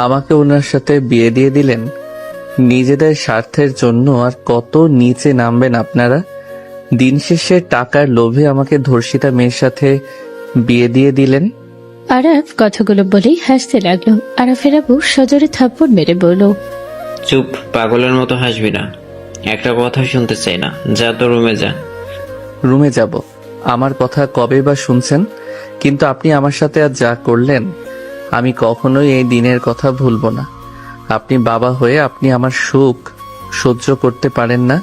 আমাকে ওনার সাথে বিয়ে দিয়ে দিলেন নিজেদের স্বার্থের জন্য। আর কত নিচে নামবেন আপনারা? দিন শেষে টাকার লোভে আমাকে ধর্ষিতা মেয়ের সাথে বিয়ে দিয়ে দিলেন। আরাফ কথাগুলো বলেই হাসতে লাগলো। আরাফের আব্বু সজোরে থাপ্পড় মেরে বলল, চুপ, পাগলের মতো হাসবি না। একটা কথা শুনতে চাই না, যা তো রুমে যা। রুমে যাব? আমার কথা কবে বা শুনছেন? কিন্তু আপনি আমার সাথে আজ যা করলেন, আমি কখনোই এই দিনের কথা ভুলব না। আপনি বাবা হয়ে আপনি আমার সুখ সহ্য করতে পারেন না?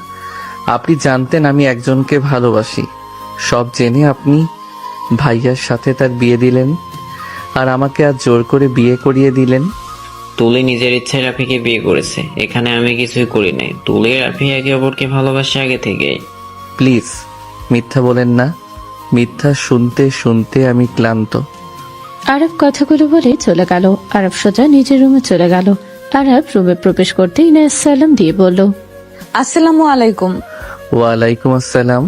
আপনি জানতেন আমি একজনকে ভালোবাসি, সব জেনে আপনি ভাইয়ার সাথে তার বিয়ে দিলেন, আর আমাকে আজ জোর করে বিয়ে করিয়ে দিলেন। তুলি নিজের ইচ্ছায় রাফিকে বিয়ে করেছে, এখানে আমি কিছুই করি নাই। তুলি রাফি একে অপরকে ভালোবাসে আগে থেকে। প্লিজ মিথ্যা বলেন না। মিথ্যা শুনতে শুনতে আমি ক্লান্ত। আরাফ কথাগুলো বলে চলে গেল। আরাফ সোজা নিজের রুমে চলে গেল। আরাফ রুমে প্রবেশ করতে ইনায়া সালাম দিয়ে বলল, আসসালামু আলাইকুম। ওয়ালাইকুম আসসালাম।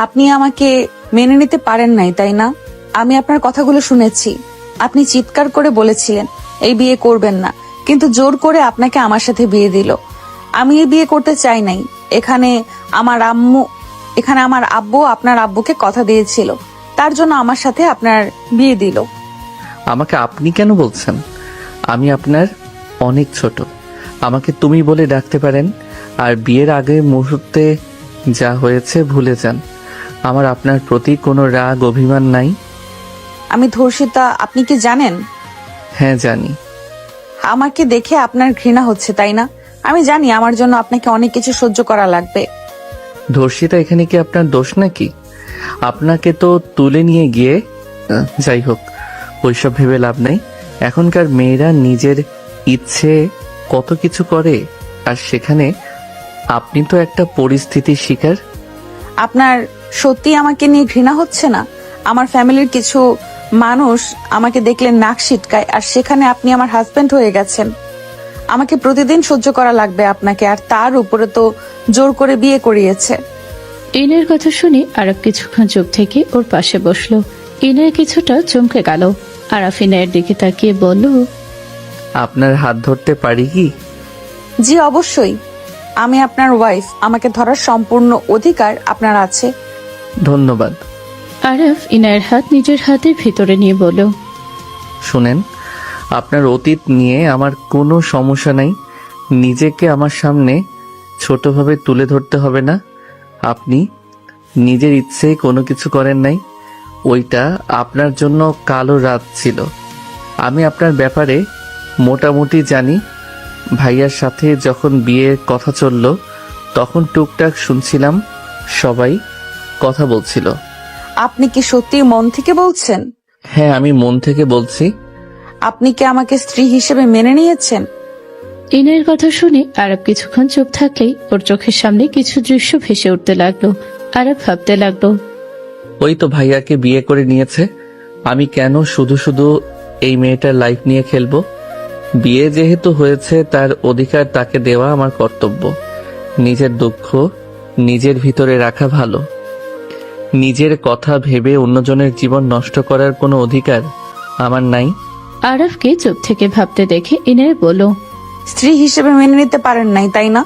আপনি আমাকে মেনে নিতে পারেন নাই, তাই না? আমি আপনার কথাগুলো শুনেছি। আপনি চিৎকার করে বলেছিলেন এই বিয়ে করবেন না, কিন্তু জোর করে আপনাকে আমার সাথে বিয়ে দিল। আমি এই বিয়ে করতে চাই নাই। এখানে আমার আব্বু আপনার আব্বুকে কথা দিয়েছিল, তার জন্য আমার সাথে আপনার বিয়ে দিল। আমাকে আপনি কেন বলছেন? আমি আপনার অনেক ছোট। আমাকে তুমি বলে ডাকতে পারেন। আর বিয়ের আগের মুহূর্তে যা হয়েছে ভুলে যান। আমার আপনার প্রতি কোনো রাগ অভিমান নাই। আমি ধর্ষিতা, আপনি কি জানেন? হ্যাঁ জানি। আমাকে দেখে আপনার ঘৃণা হচ্ছে, তাই না? আমি জানি আমার জন্য আপনাকে অনেক কিছু সহ্য করা লাগবে। ধর্ষিতা এখানে কি আপনার দোষ নাকি? আপনাকে তো তুলে নিয়ে গিয়ে যাই হোক, ওইসব ভেবে লাভ নেই। এখনকার মেয়েরা নিজের ইচ্ছে কত কিছু করে, আর সেখানে আপনি তো একটা পরিস্থিতির শিকার। আপনার সত্যি আমাকে নিয়ে ঘৃণা হচ্ছে না? আমার ফ্যামিলির কিছু মানুষ আমাকে দেখলে নাক সিটকায়, আর সেখানে আপনি আমার হাজবেন্ড হয়ে গেছেন। আমাকে প্রতিদিন সহ্য করা লাগবে আপনাকে, আর তার উপরে তো জোর করে বিয়ে করিয়েছে। ইনায়ের কথা শুনে আরাফ কিছুক্ষণ চুপ থেকে ওর পাশে বসলো। ইনায়া কিছুটা চমকে গেল। আরাফ ইনায়ের দিকে তাকিয়ে বলল, আপনার হাত ধরতে পারি কি? জি অবশ্যই, আমি আপনার ওয়াইফ, আমাকে ধরার সম্পূর্ণ অধিকার আপনার আছে। ধন্যবাদ। আরাফ ইনায়ের হাত নিজের হাতের ভিতরে নিয়ে বলল, শুনেন, আপনার অতীত নিয়ে আমার কোনো সমস্যা নাই। নিজেকে আমার সামনে ছোটভাবে তুলে ধরতে হবে না। আপনি নিজের ইচ্ছেই কোনো কিছু করেন নাই। ওইটা আপনার জন্য কালো রাত ছিল। আমি আপনার ব্যাপারে মোটামুটি জানি। ভাইয়ার সাথে যখন বিয়ের কথা চলল, তখন টুকটাক শুনছিলাম, সবাই কথা বলছিল। আপনি কি সত্যি মন থেকে বলছেন? হ্যাঁ, আমি মন থেকে বলছি। আপনি কি আমাকে স্ত্রী হিসেবে মেনে নিয়েছেন? ইনায়ের কথা শুনে আরাফ কিছুক্ষণ চুপ থাকলেই ওর চোখের সামনে কিছু দৃশ্য ভেসে উঠতে লাগলো। আরাফ ভাবতে লাগলো, ওই তো ভাইয়াকে বিয়ে করে নিয়েছে। আমি কেন শুধু শুধু এই মেয়েটার লাইফ নিয়ে খেলবো? বিয়ে যেহেতু হয়েছে, তার অধিকার তাকে দেওয়া আমার কর্তব্য। নিজের দুঃখ নিজের ভিতরে রাখা ভালো। নিজের কথা ভেবে অন্যজনের জীবন নষ্ট করার কোনো অধিকার আমার নাই। আরাফকে চুপ থেকে ভাবতে দেখে ইনায়ে বলল, স্ত্রী হিসেবে মেনে নিতে পারেন নাই, তাই না?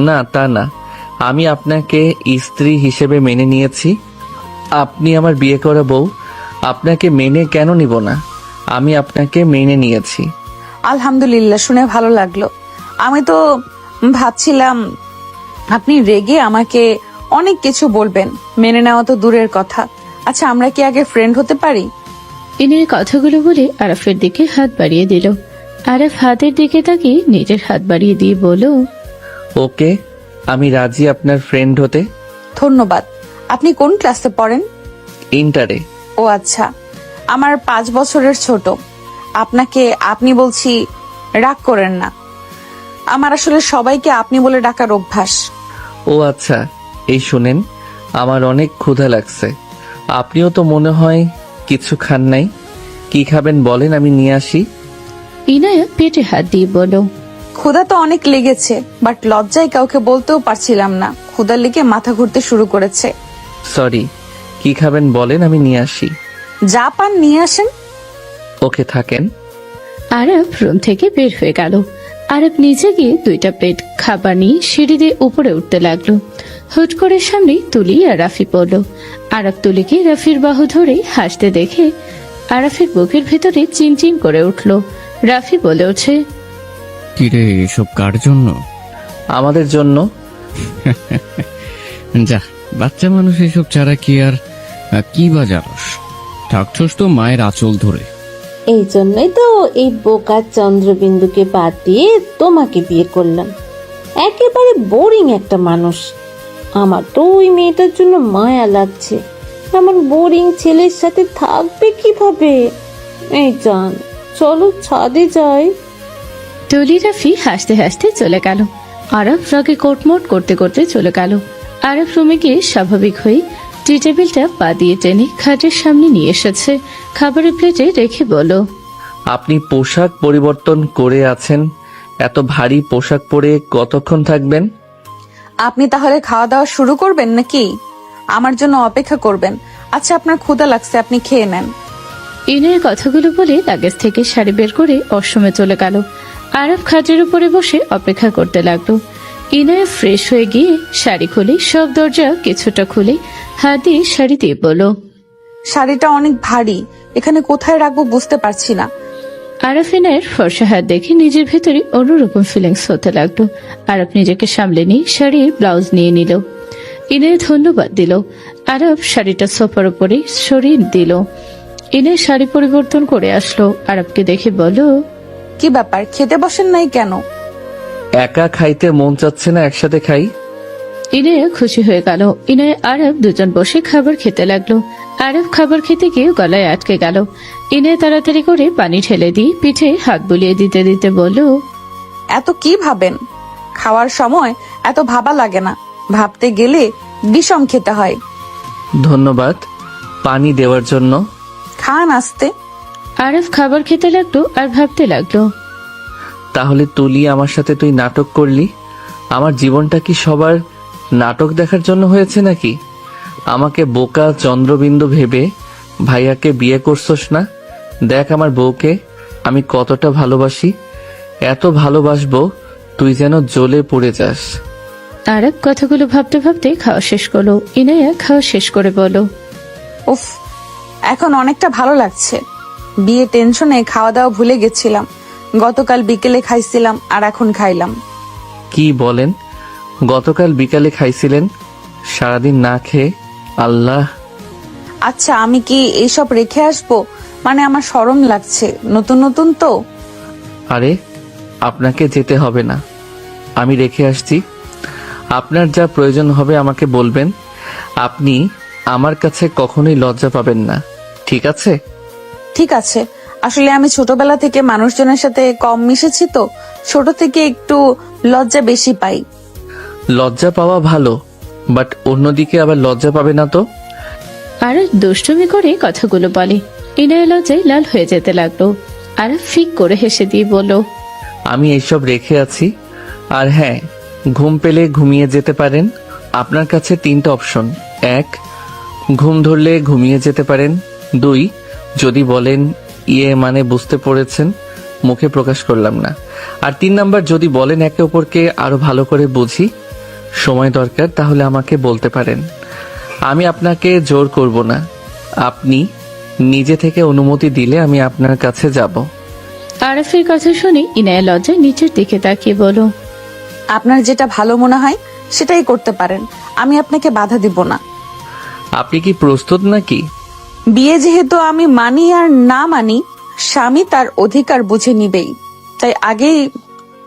না, তা না। আমি আপনাকে স্ত্রী হিসেবে মেনে নিয়েছি। আপনি আমার বিয়ে করা বউ। আপনাকে মেনে কেন নিব না? আমি আপনাকে মেনে নিয়েছি। আলহামদুলিল্লাহ, শুনে ভালো লাগলো। আমি তো ভাবছিলাম আপনি রেগে আমাকে অনেক কিছু বলবেন। মেনে নেওয়া তো দূরের কথা। আচ্ছা, আমরা কি আগে ফ্রেন্ড হতে পারি? ইনায়ের কথাগুলো বলে আরাফের দিকে হাত বাড়িয়ে দিল। আরাফ হাতের দিকে তাকিয়ে নিজের হাত বাড়িয়ে দিয়ে বলল, ওকে, আমি রাজি আপনার ফ্রেন্ড হতে। ধন্যবাদ। আপনি কোন ক্লাসে পড়েন? ইন্টারে। ও আচ্ছা, আমার 5 বছরের ছোট। আপনাকে আপনি বলছি, রাগ করেন না। আমার আসলে সবাইকে আপনি বলে ডাকার অভ্যাস। ও আচ্ছা, এই শুনেন, আমার অনেক ক্ষুধা লাগছে। আপনিও তো মনে হয় কিছু খান নাই। কি খাবেন বলেন, আমি নিয়ে আসি। ইনায়া পেটে হাত দিয়ে বলল, ক্ষুধা তো অনেক লেগেছে, বাট লজ্জায় কাউকে বলতেও পারছিলাম না। ক্ষুধা লেগে মাথা ঘুরতে শুরু করেছে। সরি, কি খাবেন বলেন, আমি নিয়ে আসি। যা পান নিয়ে আসেন। ওকে, থাকেন। আরব রুম থেকে বের হয়ে গেল। আরব নিচে গিয়ে 2টা প্লেট খাবার নিয়ে সিঁড়ি দিয়ে উপরে উঠতে লাগলো। হুট করে সামনে তুলি আর রাফি পড়লো। আরব তুলিকে রাফির বাহু ধরে হাসতে দেখে আরাফের বুকের ভেতরে চিনচিন করে উঠলো। রাফি বলে ওঠে, কিরে এসব কার জন্য? আমাদের জন্য। যা, বাচ্চা মানুষ এসব ছাড়া কি আর কি বা জানোস? থাকছস তো মায়ের আঁচল ধরে। এই জন্যই তো এই বোকা চন্দ্রবিন্দুকে বাদ দিয়ে তোমাকে বিয়ে করলাম। একেবারে বোরিং একটা মানুষ। আমার তো ওই মেয়েটার জন্য মায়া লাগছে। এমন বোরিং ছেলের সাথে থাকবে কিভাবে? এই জান, চলো ছাদে যাই। তুলি রাফি হাসতে হাসতে চলে গেল। আরব রাগে কোটমোট করতে করতে চলে গেল। আরব রুমে গিয়ে স্বাভাবিক হয়ে টি টেবিলটা পা দিয়ে টেনে খাটের সামনে নিয়ে এসেছে। খাবারের প্লেটে রেখে বলো, আপনি পোশাক পরিবর্তন করে আছেন, এত ভারী পোশাক পরে কতক্ষণ থাকবেন? আপনি তাহলে খাওয়া দাওয়া শুরু করবেন নাকি? আমার জন্য অপেক্ষা করবেন? আচ্ছা, আপনার ক্ষুধা লাগছে, আপনি খেয়ে নেন। ইনের কথাগুলো বলে লাগেজ থেকে শাড়ি বের করে ওয়াশরুমে চলে গেল। আরব খাটের উপরে বসে অপেক্ষা করতে লাগলো। ইনায়া ফ্রেশ হয়ে গিয়ে শাড়ি খুলে সব দরজা কিছুটা খুলে হাত দিয়ে শাড়ি দিয়ে বলো, শাড়িটা অনেক ভারী, এখানে কোথায় রাখবো বুঝতে পারছি না। আরব ইনায়ের ফর্সা হাত দেখে নিজের ভেতরে অন্যরকম ফিলিংস হতে লাগলো। আরব নিজেকে সামলে নিয়ে শাড়ির ব্লাউজ নিয়ে নিল। ইনায় ধন্যবাদ দিল। আরব শাড়িটা সোফার উপরে সরিয়ে দিল। ইনায় শাড়ি পরিবর্তন করে আসলো। আরবকে দেখে বলো, কি ব্যাপার, খেতে বসেন নাই কেন? একা খাইতে মন চাচ্ছে না, একসাথে খাই। ইনায়া খুশি হয়ে গেল। ইনায় আরব দুজন বসে খাবার খেতে লাগলো। আরব খাবার খেতে গিয়ে গলায় আটকে গেল। ইনায় তাড়াতাড়ি করে পানি ঢেলে দিয়ে পিঠে হাত বুলিয়ে দিতে দিতে বলল, এত কি ভাবেন? খাওয়ার সময় এত ভাবা লাগে না, ভাবতে গেলে বিষম খেতে হয়। ধন্যবাদ পানি দেওয়ার জন্য। খান আস্তে। আরব খাবার খেতে লাগলো আর ভাবতে লাগলো, তাহলে তুলি, আমার সাথে তুই নাটক করলি? আমার জীবনটা কি সবার নাটক দেখার জন্য হয়েছে নাকি? আমাকে বোকা চন্দ্রবিন্দু ভেবে ভাইয়াকে বিয়ে করছস না? দেখ আমার বউকে আমি কতটা ভালোবাসি, এত ভালোবাসবো তুই যেন জ্বলে পড়ে যাস। আরব কথাগুলো ভাবতে ভাবতে খাওয়া শেষ করলো। ইনায়া খাওয়া শেষ করে বলো, উফ, এখন অনেকটা ভালো লাগছে। বিয়ে টেনশনে খাওয়া দাওয়া ভুলে গেছিলাম। গতকাল বিকেলে খাইছিলাম আর এখন খাইলাম। কি বলেন? গতকাল বিকালে খাইছিলেন? সারাদিন না খেয়ে? আল্লাহ। আচ্ছা, আমি কি এইসব রেখে আসবো? মানে আমার শরম লাগছে, নতুন নতুন তো। আরে আপনাকে যেতে হবে না, আমি রেখে আসছি। আপনার যা প্রয়োজন হবে আমাকে বলবেন। আপনি আমার কাছে কখনোই লজ্জা পাবেন না, ঠিক আছে? ঠিক আছে। আসলে আমি ছোটবেলা থেকে মানুষজনের সাথে কম মিশেছি তো, ছোট থেকে একটু লজ্জা বেশি পাই। লজ্জা পাওয়া ভালো, বাট অন্যদিকে আবার লজ্জা পাবে না তো। আর দুষ্টুমি করে কথাগুলো বলে। ইনায়া লজ্জায় লাল হয়ে যেতে লাগলো। আর ফিক করে হেসে দিয়ে বলল, আমি এইসব রেখে আছি। আর হ্যাঁ, ঘুম পেলে ঘুমিয়ে যেতে পারেন। আপনার কাছে 3টা অপশন। 1, ঘুম ধরলে ঘুমিয়ে যেতে পারেন। 2, যদি বলেন মানে বুঝতে পেরেছেন, মুখে প্রকাশ করলাম না। আর 3 নাম্বার, যদি বলেন একে অপরকে আরো ভালো করে বুঝি, সময় দরকার, তাহলে আমাকে বলতে পারেন। আমি আপনাকে জোর করব না, আপনি নিজে থেকে অনুমতি দিলে আমি আপনার কাছে যাব। আরফের কথা শুনে ইনায়া লজ্জায় নিচের দিকে তাকিয়ে বলল, আপনার যেটা ভালো মনে হয় সেটাই করতে পারেন, আমি আপনাকে বাধা দিব না। আপনি কি প্রস্তুত নাকি? বিয়ে যেহেতু আমি মানি আর না মানি, স্বামী তার অধিকার বুঝে নিবেই, তাই আগেই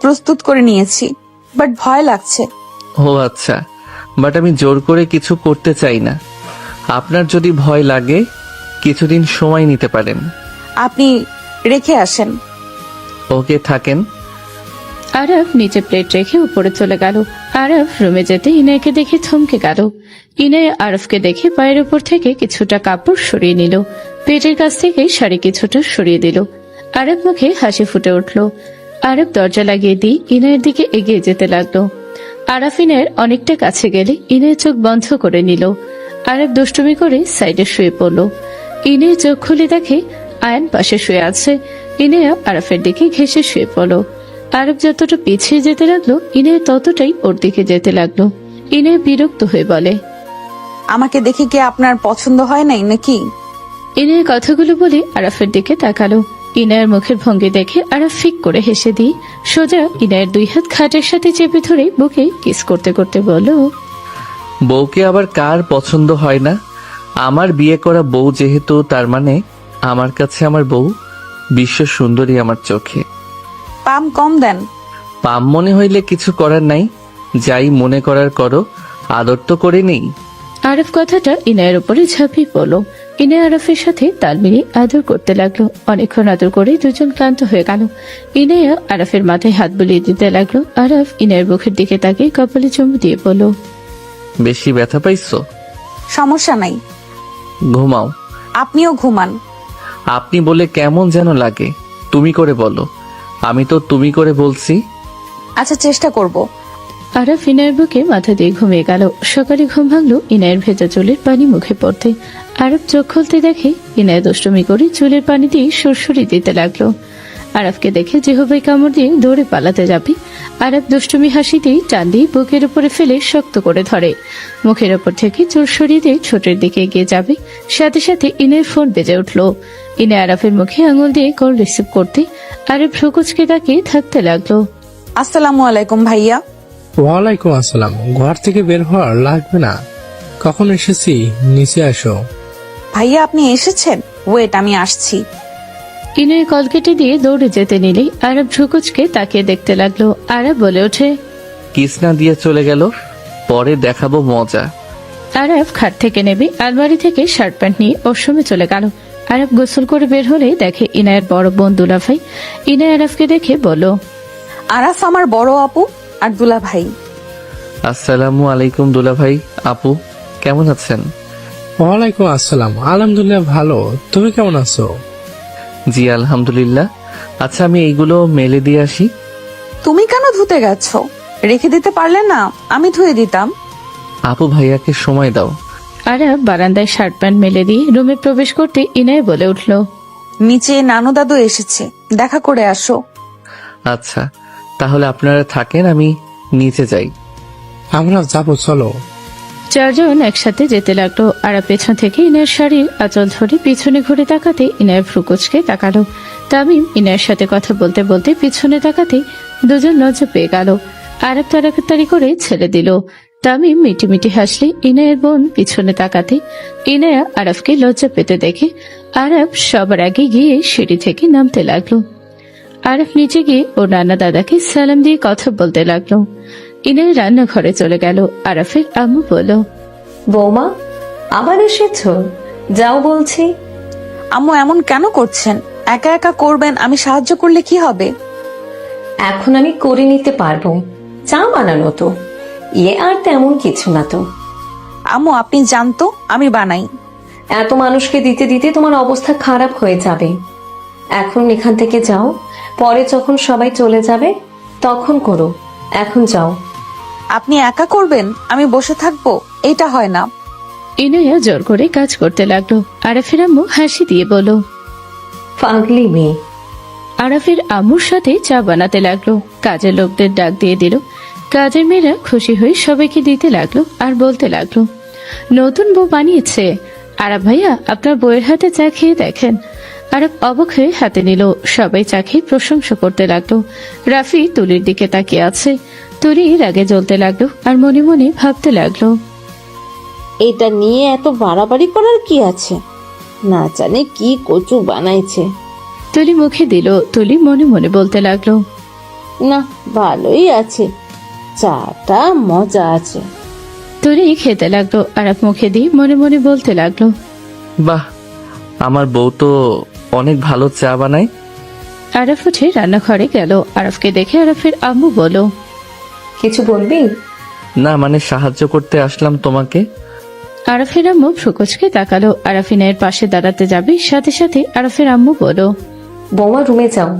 প্রস্তুত করে নিয়েছি, বাট ভয় লাগছে। ও আচ্ছা, বাট আমি জোর করে কিছু করতে চাই না। আপনার যদি ভয় লাগে কিছুদিন সময় নিতে পারেন। আপনি রেখে আসেন। ওকে, থাকেন। আরব নিচে প্লেট রেখে উপরে চলে গেল। আরব রুমে যেতে ইনায়াকে দেখে থমকে গেল। ইনায়া আরবকে দেখে পায়ের উপর থেকে কিছুটা কাপড় সরিয়ে নিল। পেটের কাছ থেকে শাড়ি কিছুটা সরিয়ে দিল। আরব মুখে হাসি ফুটে উঠল। আরব দরজা লাগিয়ে দিয়ে ইনায়ের দিকে এগিয়ে যেতে লাগলো। আরাফ ইনায়ের অনেকটা কাছে গেলে ইনায়ের চোখ বন্ধ করে নিল। আরব দুষ্টুমি করে সাইডে শুয়ে পড়ল। ইনায়ের চোখ খুলে দেখে আয়ান পাশে শুয়ে আছে। ইনায়া আরাফের দিকে ঘেঁষে শুয়ে পড়ল। আরব যতটা পিছিয়ে যেতে লাগলো, ইনায়া ততটাই ওর দিকে যেতে লাগলো। ইনায়া বিরক্ত হয়ে বলে, আমাকে দেখে কি আপনার পছন্দ হয় নাই নাকি? ইনায়া কথাগুলো বলে আরাফের দিকে তাকালো। ইনায়ার মুখের ভঙ্গি দেখে আরাফ ফিক করে হেসে দিয়ে সোজা ইনায়ের 2 হাত খাটের সাথে চেপে ধরে বুকে কিস করতে করতে বলল, বউকে আবার কার পছন্দ হয় না? আমার বিয়ে করা বউ যেহেতু, তার মানে আমার কাছে আমার বউ বিশ্ব সুন্দরী আমার চোখে। পাম কম দেন। পাম মনে হইলে কিছু করার নাই, যাই মনে করার করো, আদর তো করে নেই। আরফ কথাটা ইনায়ের উপরে ঝাঁপিয়ে পড়ল। ইনায়া আরফের সাথে তাল মিলিয়ে আদর করতে লাগলো। অনেকক্ষণ আদর করে দুজন ক্লান্ত হয়ে গেল। ইনায়া আরফের মাথায় হাত বুলিয়ে দিতে লাগলো। আরফ ইনায়ের মুখের দিকে তাকিয়ে কপালে চুমু দিয়ে বলল, বেশি ব্যথা পাইছো? সমস্যা নাই, ঘুমাও। আপনিও ঘুমান। আপনি বলে কেমন যেন লাগে, তুমি করে বলো। আমি তো তুমি করে বলছি। আচ্ছা, চেষ্টা করব। আরফ ইনায়ের বুকে মাথা দিয়ে ঘুমিয়ে গেল। সকালে ঘুম ভাঙলো ইনায়ের ভেজা চুলের পানি মুখে পড়তে। আরফ চোখ খুলতে দেখে ইনায়া দুষ্টুমি করে চুলের পানি দিয়ে সুরসুরি দিতে লাগলো। আরফকে দেখে যেভাবে কামড় দিয়ে দৌড়ে পালাতে যাবে, আরফ দুষ্টুমি হাসি দিয়ে টান দিয়ে বুকের উপরে ফেলে শক্ত করে ধরে। মুখের ওপর থেকে চুল সরিয়ে দিয়ে ছোটের দিকে এগিয়ে যাবে, সাথে সাথে ইনায়ের ফোন বেজে উঠলো। ইনায়া আরফের মুখে আঙুল দিয়ে কল রিসিভ করতে আরফ ভ্রুকুচকে তাকিয়ে থাকতে লাগলো। আসসালামু আলাইকুম ভাইয়া। ওয়ালাইকুম আসসালাম। ঘর থেকে বের হওয়ার লাগবে না, কখন এসেছি, নিচে আসো। ভাইয়া আপনি এসেছেন? ওয়েট, আমি আসছি। ইনায় কল কেটে দিয়ে দৌড়ে যেতে নিলে আরব ভ্রুকুচকে তাকিয়ে দেখতে লাগলো। আরব বলে ওঠে, কিস না দিয়ে চলে গেল, পরে দেখাবো মজা। আরব খাট থেকে নেবে আলমারি থেকে শার্ট প্যান্ট নিয়ে ওয়াশরুমে চলে গেল। আরব গোসল করে বের হলে দেখে ইনায়ের বড় বোন দুলাভাই। ইনায় আরবকে দেখে বলল, আরাফ আমার বড় আপু আর দুলা ভাই। আসসালামু আলাইকুম দুলা ভাই, আপু কেমন আছেন? ওয়ালাইকুম আসসালাম, আলহামদুলিল্লাহ ভালো, তুমি কেমন আছো? জি আলহামদুলিল্লাহ। আচ্ছা আমি এইগুলো মেলে দিয়ে আসি। তুমি কেন ধুতে গেছো? রেখে দিতে পারলে না, আমি ধুয়ে দিতাম। আপু ভাইয়াকে সময় দাও। আরব বারান্দায় শার্ট প্যান্ট মেলে দিয়ে রুমে প্রবেশ করতে ইনায় বলে উঠল, নিচে নানু দাদু এসেছে, দেখা করে আসো। আচ্ছা তাহলে আপনারা থাকেন, আমি নিচে যাই। আমরা যাবো, চলো। 4 জন একসাথে যেতে লাগলো। আরব পেছন থেকে ইনায়ের শাড়ির আঁচল ধরে পিছনে ঘুরে তাকাতে ইনায়ের ভ্রুকুচকে তাকালো। তামিম ইনায়ের সাথে কথা বলতে বলতে পিছনে তাকাতে দুজন লজ্জা পেয়ে গেল। আরব তাড়াতাড়ি করে ছেড়ে দিল। তামিম মিটি মিটি হাসলে ইনায়ের বোন পিছনে তাকাতে ইনায়া আরবকে লজ্জা পেতে দেখে আরব সবার আগে গিয়ে সিঁড়ি থেকে নামতে লাগলো। আরব নিচে গিয়ে ও নানা দাদাকে সালাম দিয়ে কথা বলতে লাগলো। ইনায় রান্নাঘরে চলে গেল। আরফের আম্মু বলল, বৌমা আবার এসেছো? যাও বলছি। আম্মু এমন কেন করছেন? একা একা করবেন, আমি সাহায্য করলে কি হবে? এখন আমি করে নিতে পারবো, চা বানানো তো, আর তেমন কিছু না তো। আম্মু আপনি জানতো আমি বানাই। এত মানুষকে দিতে দিতে তোমার অবস্থা খারাপ হয়ে যাবে। এখন এখান থেকে যাও, পরে যখন সবাই চলে যাবে তখন করো, এখন যাও। আপনি একা করবেন, আমি বসে থাকবো? এটা হয় না। ইনায়া জোর করে কাজ করতে লাগলো। আরফের আম্মু হাসি দিয়ে বলল, পাগলি মেয়ে। আরফের আম্মুর সাথে চা বানাতে লাগলো। কাজের লোকদের ডাক দিয়ে দিল। কাজের মেয়েরা খুশি হয়ে সবাইকে দিতে লাগলো আর বলতে লাগলো, নতুন বউ বানিয়েছে। আরব ভাইয়া আপনার বউয়ের হাতে চা খেয়ে দেখেন। আরব অবাক হয়ে হাতে নিল। সবাই চা খেয়ে প্রশংসা করতে লাগলো। রাফি তুলির দিকে তাকিয়ে আছে। তুলি রাগে জ্বলতে লাগলো আর মনে মনে ভাবতে লাগলো, এটা নিয়ে এত বাড়াবাড়ি করার কি আছে, না জানে কি কচু বানাইছে। তুলি মুখে দিল। তুলি মনে মনে বলতে লাগলো, না ভালোই আছে, চাটা মজা আছে। তুলি খেতে লাগলো। আরব মুখে দিয়ে মনে মনে বলতে লাগলো, বাহ, আমার বউ তো অনেক ভালো চা বানায়। আরব উঠে রান্নাঘরে গেল। আরবকে দেখে আরফের আম্মু বলল, কিছু বলবি? না মানে সাহায্য করতে আসলাম তোমাকে। আরফের আম্মু ভ্রুকুচকে তাকালো। আরফ ইনায়ের পাশে দাঁড়াতে যাবে, সাথে সাথে আরফের আম্মু বলল, বৌমা রুমে যাও,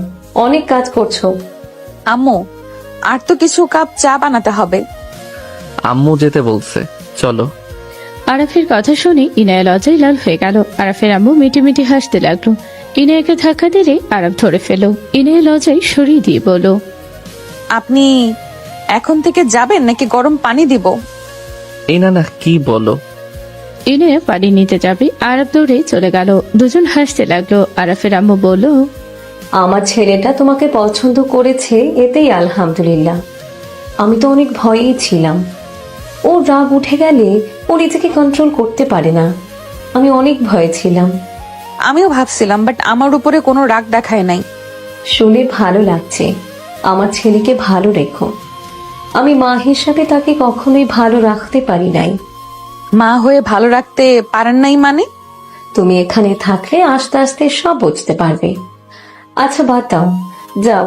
অনেক কাজ করছো। আম্মু আর তো কিছু কাপ চা বানাতে হবে। আম্মু যেতে বলছে, চলো। আরফের কথা শুনে ইনায়া লজ্জায় লাল হয়ে গেল। আরফের আম্মু মিটি মিটি হাসতে লাগলো। ইনায়াকে ধাক্কা দিলে আরব ধরে ফেল। ইনায়া লজ্জায় সরিয়ে দিয়ে বলল, আপনি এখন থেকে যাবেন নাকি গরম পানি দিব? এই না কি বলো? ইনায়া পানি নিতে যাবে, আরব দৌড়ে চলে গেল। দুজন হাসতে লাগলো। আরফের আম্মু বলল, আমার ছেলেটা তোমাকে পছন্দ করেছে, এতেই আলহামদুলিল্লাহ। আমি তো অনেক ভয়েই ছিলাম। ও রাগ উঠে গেলে ও নিজেকে কন্ট্রোল করতে পারে না। আমি অনেক ভয়ে ছিলাম। আমিও ভাবছিলাম, বাট আমার উপরে কোনো রাগ দেখায় নাই। শুনে ভালো লাগছে। আমার ছেলেকে ভালো রেখো। আমি মা হিসাবে তাকে কখনোই ভালো রাখতে পারি নাই। মা হয়ে ভালো রাখতে পারেন নাই মানে? তুমি এখানে থাকলে আস্তে আস্তে সব বুঝতে পারবে। আচ্ছা বাদ দাও, যাও।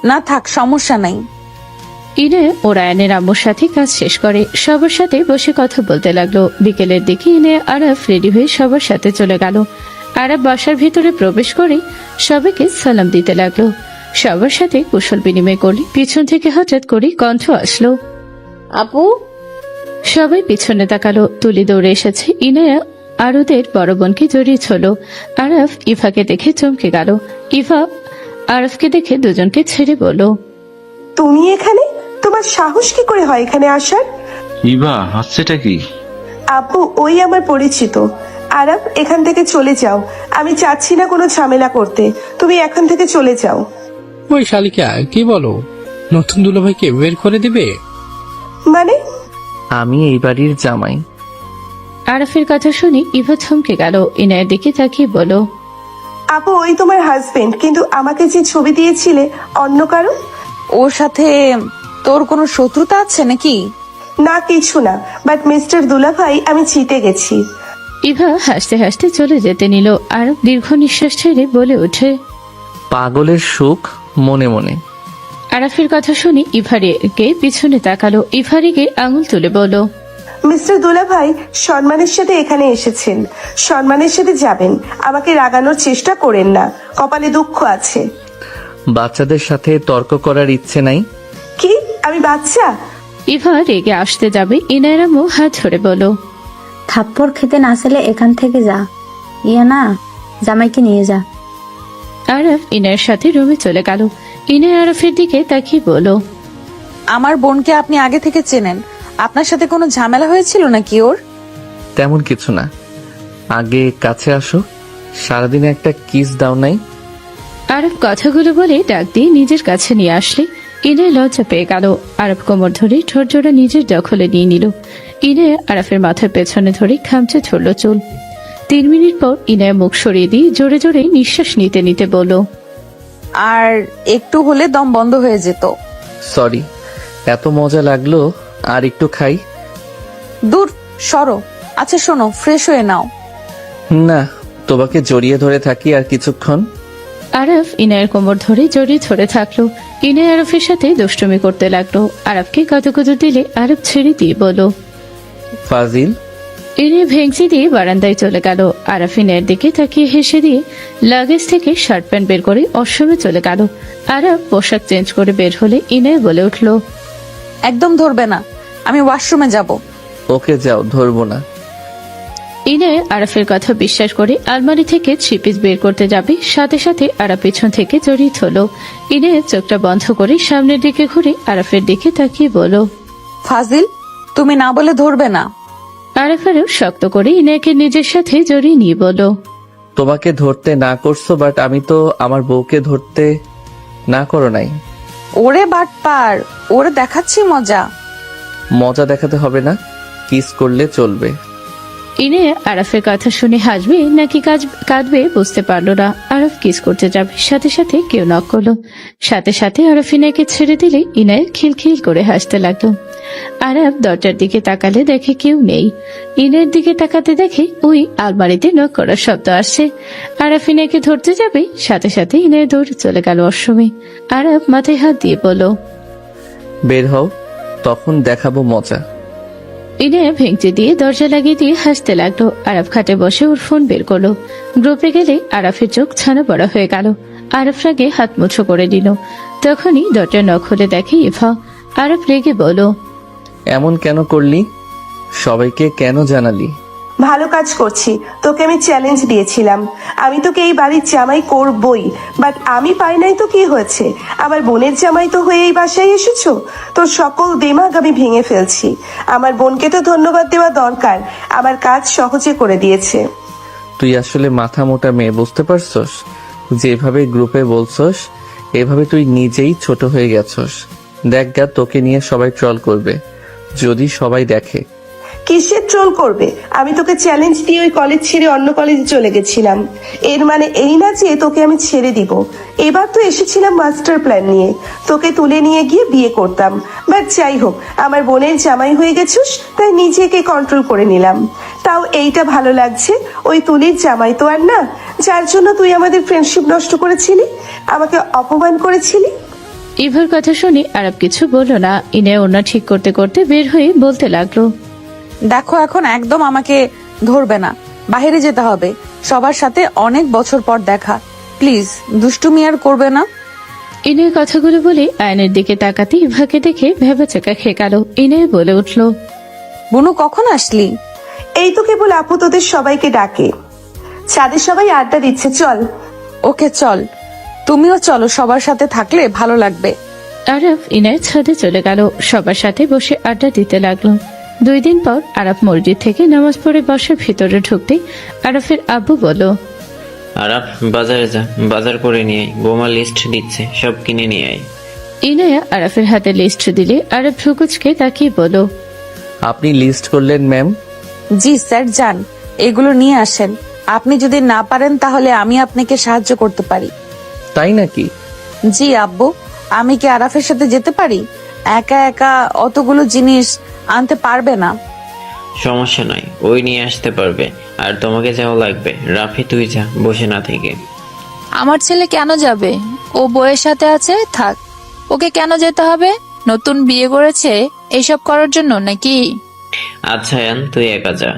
না থাক, সমস্যা নাই। ইনায়া ও রায়ানের আম্মুর সাথে কাজ শেষ করে সবার সাথে বসে কথা বলতে লাগলো। বিকেলের দিকে ইনায়া আরব রেডি হয়ে সবার সাথে চলে গেল। আরব বাসার ভিতরে প্রবেশ করে সবাইকে সালাম দিতে লাগলো। সবার সাথে কুশল বিনিময় করলে পিছন থেকে হঠাৎ করে কণ্ঠ আসলো, আপু। সবাই পিছনে তাকালো। তুলি দৌড়ে এসেছে। ইনায়া আর ওদের বড় বোনকে জড়িয়েছিল। আরব ইভাকে দেখে চমকে গেল। ইভা আরবকে দেখে দুজনকে ছেড়ে বলল, তুমি এখানে? তোমার সাহস কি করে হয় এখানে আসার? ইভা, হাসছেটা কি? আপু, ওই আমার পরিচিত। আরব, এখান থেকে চলে যাও। আমি চাচ্ছি না কোনো ঝামেলা করতে। তুমি এখান থেকে চলে যাও। ওই শালিকা, কি বলো? নতুন দুলাভাইকে বের করে দিবে? মানে? আমি এই বাড়ির জামাই। আরফের কথা শুনে ইভা থমকে গেল। ইনায়ের দিকে তাকিয়ে বলল, আপু, ওই তোমার হাজবেন্ড, কিন্তু আমাকে যে ছবি দিয়েছিলে অন্য কারো। ওর সাথে তোর কোনো শত্রুতা আছে নাকি? না, কিছু না, বাট মিস্টার দুলাভাই, আমি জিতে গেছি। ইভা হাসতে হাসতে চলে যেতে নিল। আরব দীর্ঘ নিঃশ্বাস ছেড়ে বলে ওঠে, পাগলের সুখ মনে মনে। আরফের কথা শুনে ইভারিকে পিছনে তাকালো। ইভারিকে আঙুল তুলে বলল, মিস্টার দুলাভাই সম্মানের সাথে এখানে এসেছেন, সম্মানের সাথে যাবেন। আমাকে রাগানোর চেষ্টা করেন না, কপালে দুঃখ আছে। বাচ্চাদের সাথে তর্ক করার ইচ্ছে নাই। কি? আমি বাচ্চা? ইভা রেগে আসতে যাবে। ইনায়ের আম্মু হাত ধরে বলল, থাপ্পড় খেতে না চাইলে এখান থেকে যা। ইয়া না, জামাইকে নিয়ে যা। আরফ ইনায়ের সাথে রুমে চলে গেল। ইনায় আরফের দিকে তাকিয়ে বলল, আমার বোনকে আপনি আগে থেকে চেনেন, আপনার সাথে কোনো ঝামেলা হয়েছিল নাকি ওর? তেমন কিছু না। আগে কাছে আসো, সারাদিনে একটা কিস দাও নাই। আরব কথাগুলো বলে ডাক দিয়ে নিজের কাছে নিয়ে আসলে ইনায় লজ্জা পেয়ে গেল। আরব কোমর ধরে ঠোঁট জোড়া নিজের দখলে নিয়ে নিল। ইনায় আরফের মাথার পেছনে ধরে খামচে ধরল চুল। 3 মিনিট পর ইনায় মুখ সরিয়ে দিয়ে জোরে জোরে নিঃশ্বাস নিতে নিতে বলল, আর একটু হলে দম বন্ধ হয়ে যেত। সরি, এত মজা লাগলো। আর একটু খাই। দূর সরো। আচ্ছা শোনো, ফ্রেশ হয়ে নাও। না, তোমাকে জড়িয়ে ধরে থাকি আর কিছুক্ষণ। আরফ ইনায়ের কোমর ধরে জড়িয়ে ধরে থাকলো। ইনায় আরফের সাথে দুষ্টুমি করতে লাগলো। আরফকে কতকুতো দিলে আরফ ছেড়ে দিয়ে বলল, ফাজিল। ইনায় ভেঙচি দিয়ে বারান্দায় চলে গেল। আরফ ইনায়ের দিকে তাকিয়ে হেসে দিয়ে লাগেজ থেকে শার্ট প্যান্ট বের করে ওয়াশরুমে চলে গেল। আরফ পোশাক চেঞ্জ করে বের হলে ইনায় বলে উঠলো, একদম ধরবে না, আমি ওয়াশরুমে যাব। ওকে যাও, ধরবো না। ইনায় আরফের কথা বিশ্বাস করে আলমারি থেকে 3 পিস বের করতে যাবে, সাথে সাথে আরফ পিছন থেকে জড়িয়ে ধরল। ইনায় চোখটা বন্ধ করে সামনের দিকে ঘুরে আরফের দিকে তাকিয়ে বলল, ফাজিল, তুমি না বলে ধরবে না। আরফ আরো শক্ত করে ইনায়কে নিজের সাথে জড়িয়ে নিয়ে বলল, তোমাকে ধরতে না করছো, বাট আমি তো আমার বউকে ধরতে না করো নাই। ওরে বাটপার, ওরে দেখাচ্ছি মজা। মজা দেখাতে হবে না, কিস করলে চলবে। ইনায় আরফের কথা শুনে হাসবে নাকি কাঁদবে বুঝতে পারলো না। আরফ কিস করতে যাবে, সাথে সাথে কেউ নক করলো। সাথে সাথে আরফ ইনায়কে ছেড়ে দিলে ইনায় খিলখিল করে হাসতে লাগলো। আরফ দরজার দিকে তাকালে দেখে কেউ নেই। ইনায়ের দিকে তাকাতে দেখে ওই আলমারিতে নক করার শব্দ আসছে। আরফ ইনায়কে ধরতে যাবে, সাথে সাথে ইনায় দৌড়ে চলে গেল ওয়াশরুমে। আরফ মাথায় হাত দিয়ে বলল, বের হও, তখন দেখাবো মজা। ইনায় ভেঙচি দিয়ে দরজা লাগিয়ে দিয়ে হাসতে লাগলো। আরফ খাটে বসে ওর ফোন বের করলো। গ্রুপে গেলে আরফের চোখ ছানা বড়া হয়ে গেল। আরফ রাগে হাত মুঠো করে দিল। তখনই দরজা নক খুলে দেখে ইভা। আরফ রেগে বলল, এমন কেন করলি? সবাইকে কেন জানালি? ভালো কাজ করছি। তোকে আমি চ্যালেঞ্জ দিয়েছিলাম, আমি তোকে এই বাড়ির জামাই করবই, বাট আমি পাই নাই তো কি হয়েছে, আমার বোনের জামাই তো হয়ে এই বাসায় এসেছো। তোর সকল দিমাগ আমি ভেঙে ফেলছি। আমার বোনকে তো ধন্যবাদ দেওয়া দরকার, আমার কাজ সহজে করে দিয়েছে। তুই আসলে মাথা মোটা মেয়ে, বুঝতে পারছস? যেভাবে গ্রুপে বলছস এভাবে তুই নিজেই ছোট হয়ে গেছস। দেখ গা, তোকে নিয়ে সবাই ট্রল করবে যদি সবাই দেখে। কিসের ট্রোল করবে? আমি তোকে চ্যালেঞ্জ দিয়ে ওই কলেজ ছেড়ে অন্য কলেজে চলে গেছিলাম, এর মানে এই না যে তোকে আমি ছেড়ে দিব। এবার তো এসেছিলাম মাস্টার প্ল্যান নিয়ে, তোকে তুলে নিয়ে গিয়ে বিয়ে করতাম, বাট যাই হোক, আমার বোনের জামাই হয়ে গেছিস তাই নিজেকে কন্ট্রোল করে নিলাম। তাও এইটা ভালো লাগছে, ওই তুলির জামাই তো আর না, যার জন্য তুই আমাদের ফ্রেন্ডশিপ নষ্ট করেছিলি, আমাকে অপমান করেছিলি। ইভার কথা শুনে আরব কিছু বলল না। ইনায়া ওনা ঠিক করতে করতে বের হয়ে বলতে লাগলো, দেখো এখন একদম আমাকে ধরবে না, বাইরে যেতে হবে, সবার সাথে অনেক বছর পর দেখা, প্লিজ দুষ্টুমি আর করবে না। ইনায়া কথাগুলো বলে আয়নের দিকে তাকাতে ইভাকে দেখে ভেবাচাকা খেয়ে গেল। ইনায়া বলে উঠল, বুনু কখন আসলি? এই তো কেবল আপু তোদের সবাইকে ডাকে, ছাদে সবাই আড্ডা দিচ্ছে, চল। ওকে চল, তুমিও চলো, সবার সাথে থাকলে ভালো লাগবে। আরব ইনায়ের ছাদে চলে গেল, সবার সাথে বসে আড্ডা দিতে লাগলো। 2 দিন পর আরব মসজিদ থেকে নামাজ পড়ে বাসার ভিতরে ঢুকতে আরফের আব্বু বলল, আরাফ বাজারে যা, বাজার করে নিয়ে আয়, বোমা লিস্ট দিচ্ছে, সব কিনে নিয়ে আয়। ইনায়া আরফের হাতে লিস্ট দিলে আরব ভ্রুকুচকে তাকিয়ে বলল, আপনি লিস্ট করলেন ম্যাম? জি স্যার, যান এগুলো নিয়ে আসেন। আপনি যদি না পারেন তাহলে আমি আপনাকে সাহায্য করতে পারি। তাই নাকি? জি আব্বু, আমি কি আরাফের সাথে যেতে পারি? একা একা অতগুলো জিনিস আনতে পারবে না। সমস্যা নাই, ওই নিয়ে আসতে পারবে। আর তোমাকে যাওয়া লাগবে, রাফি তুই যা, বসে না থেকে। আমার ছেলে কেন যাবে? ও বউয়ের সাথে আছে, থাক। ওকে কেন যেতে হবে? নতুন বিয়ে করেছে এইসব করার জন্য নাকি? আচ্ছা ইয়ান, তুই একা যা।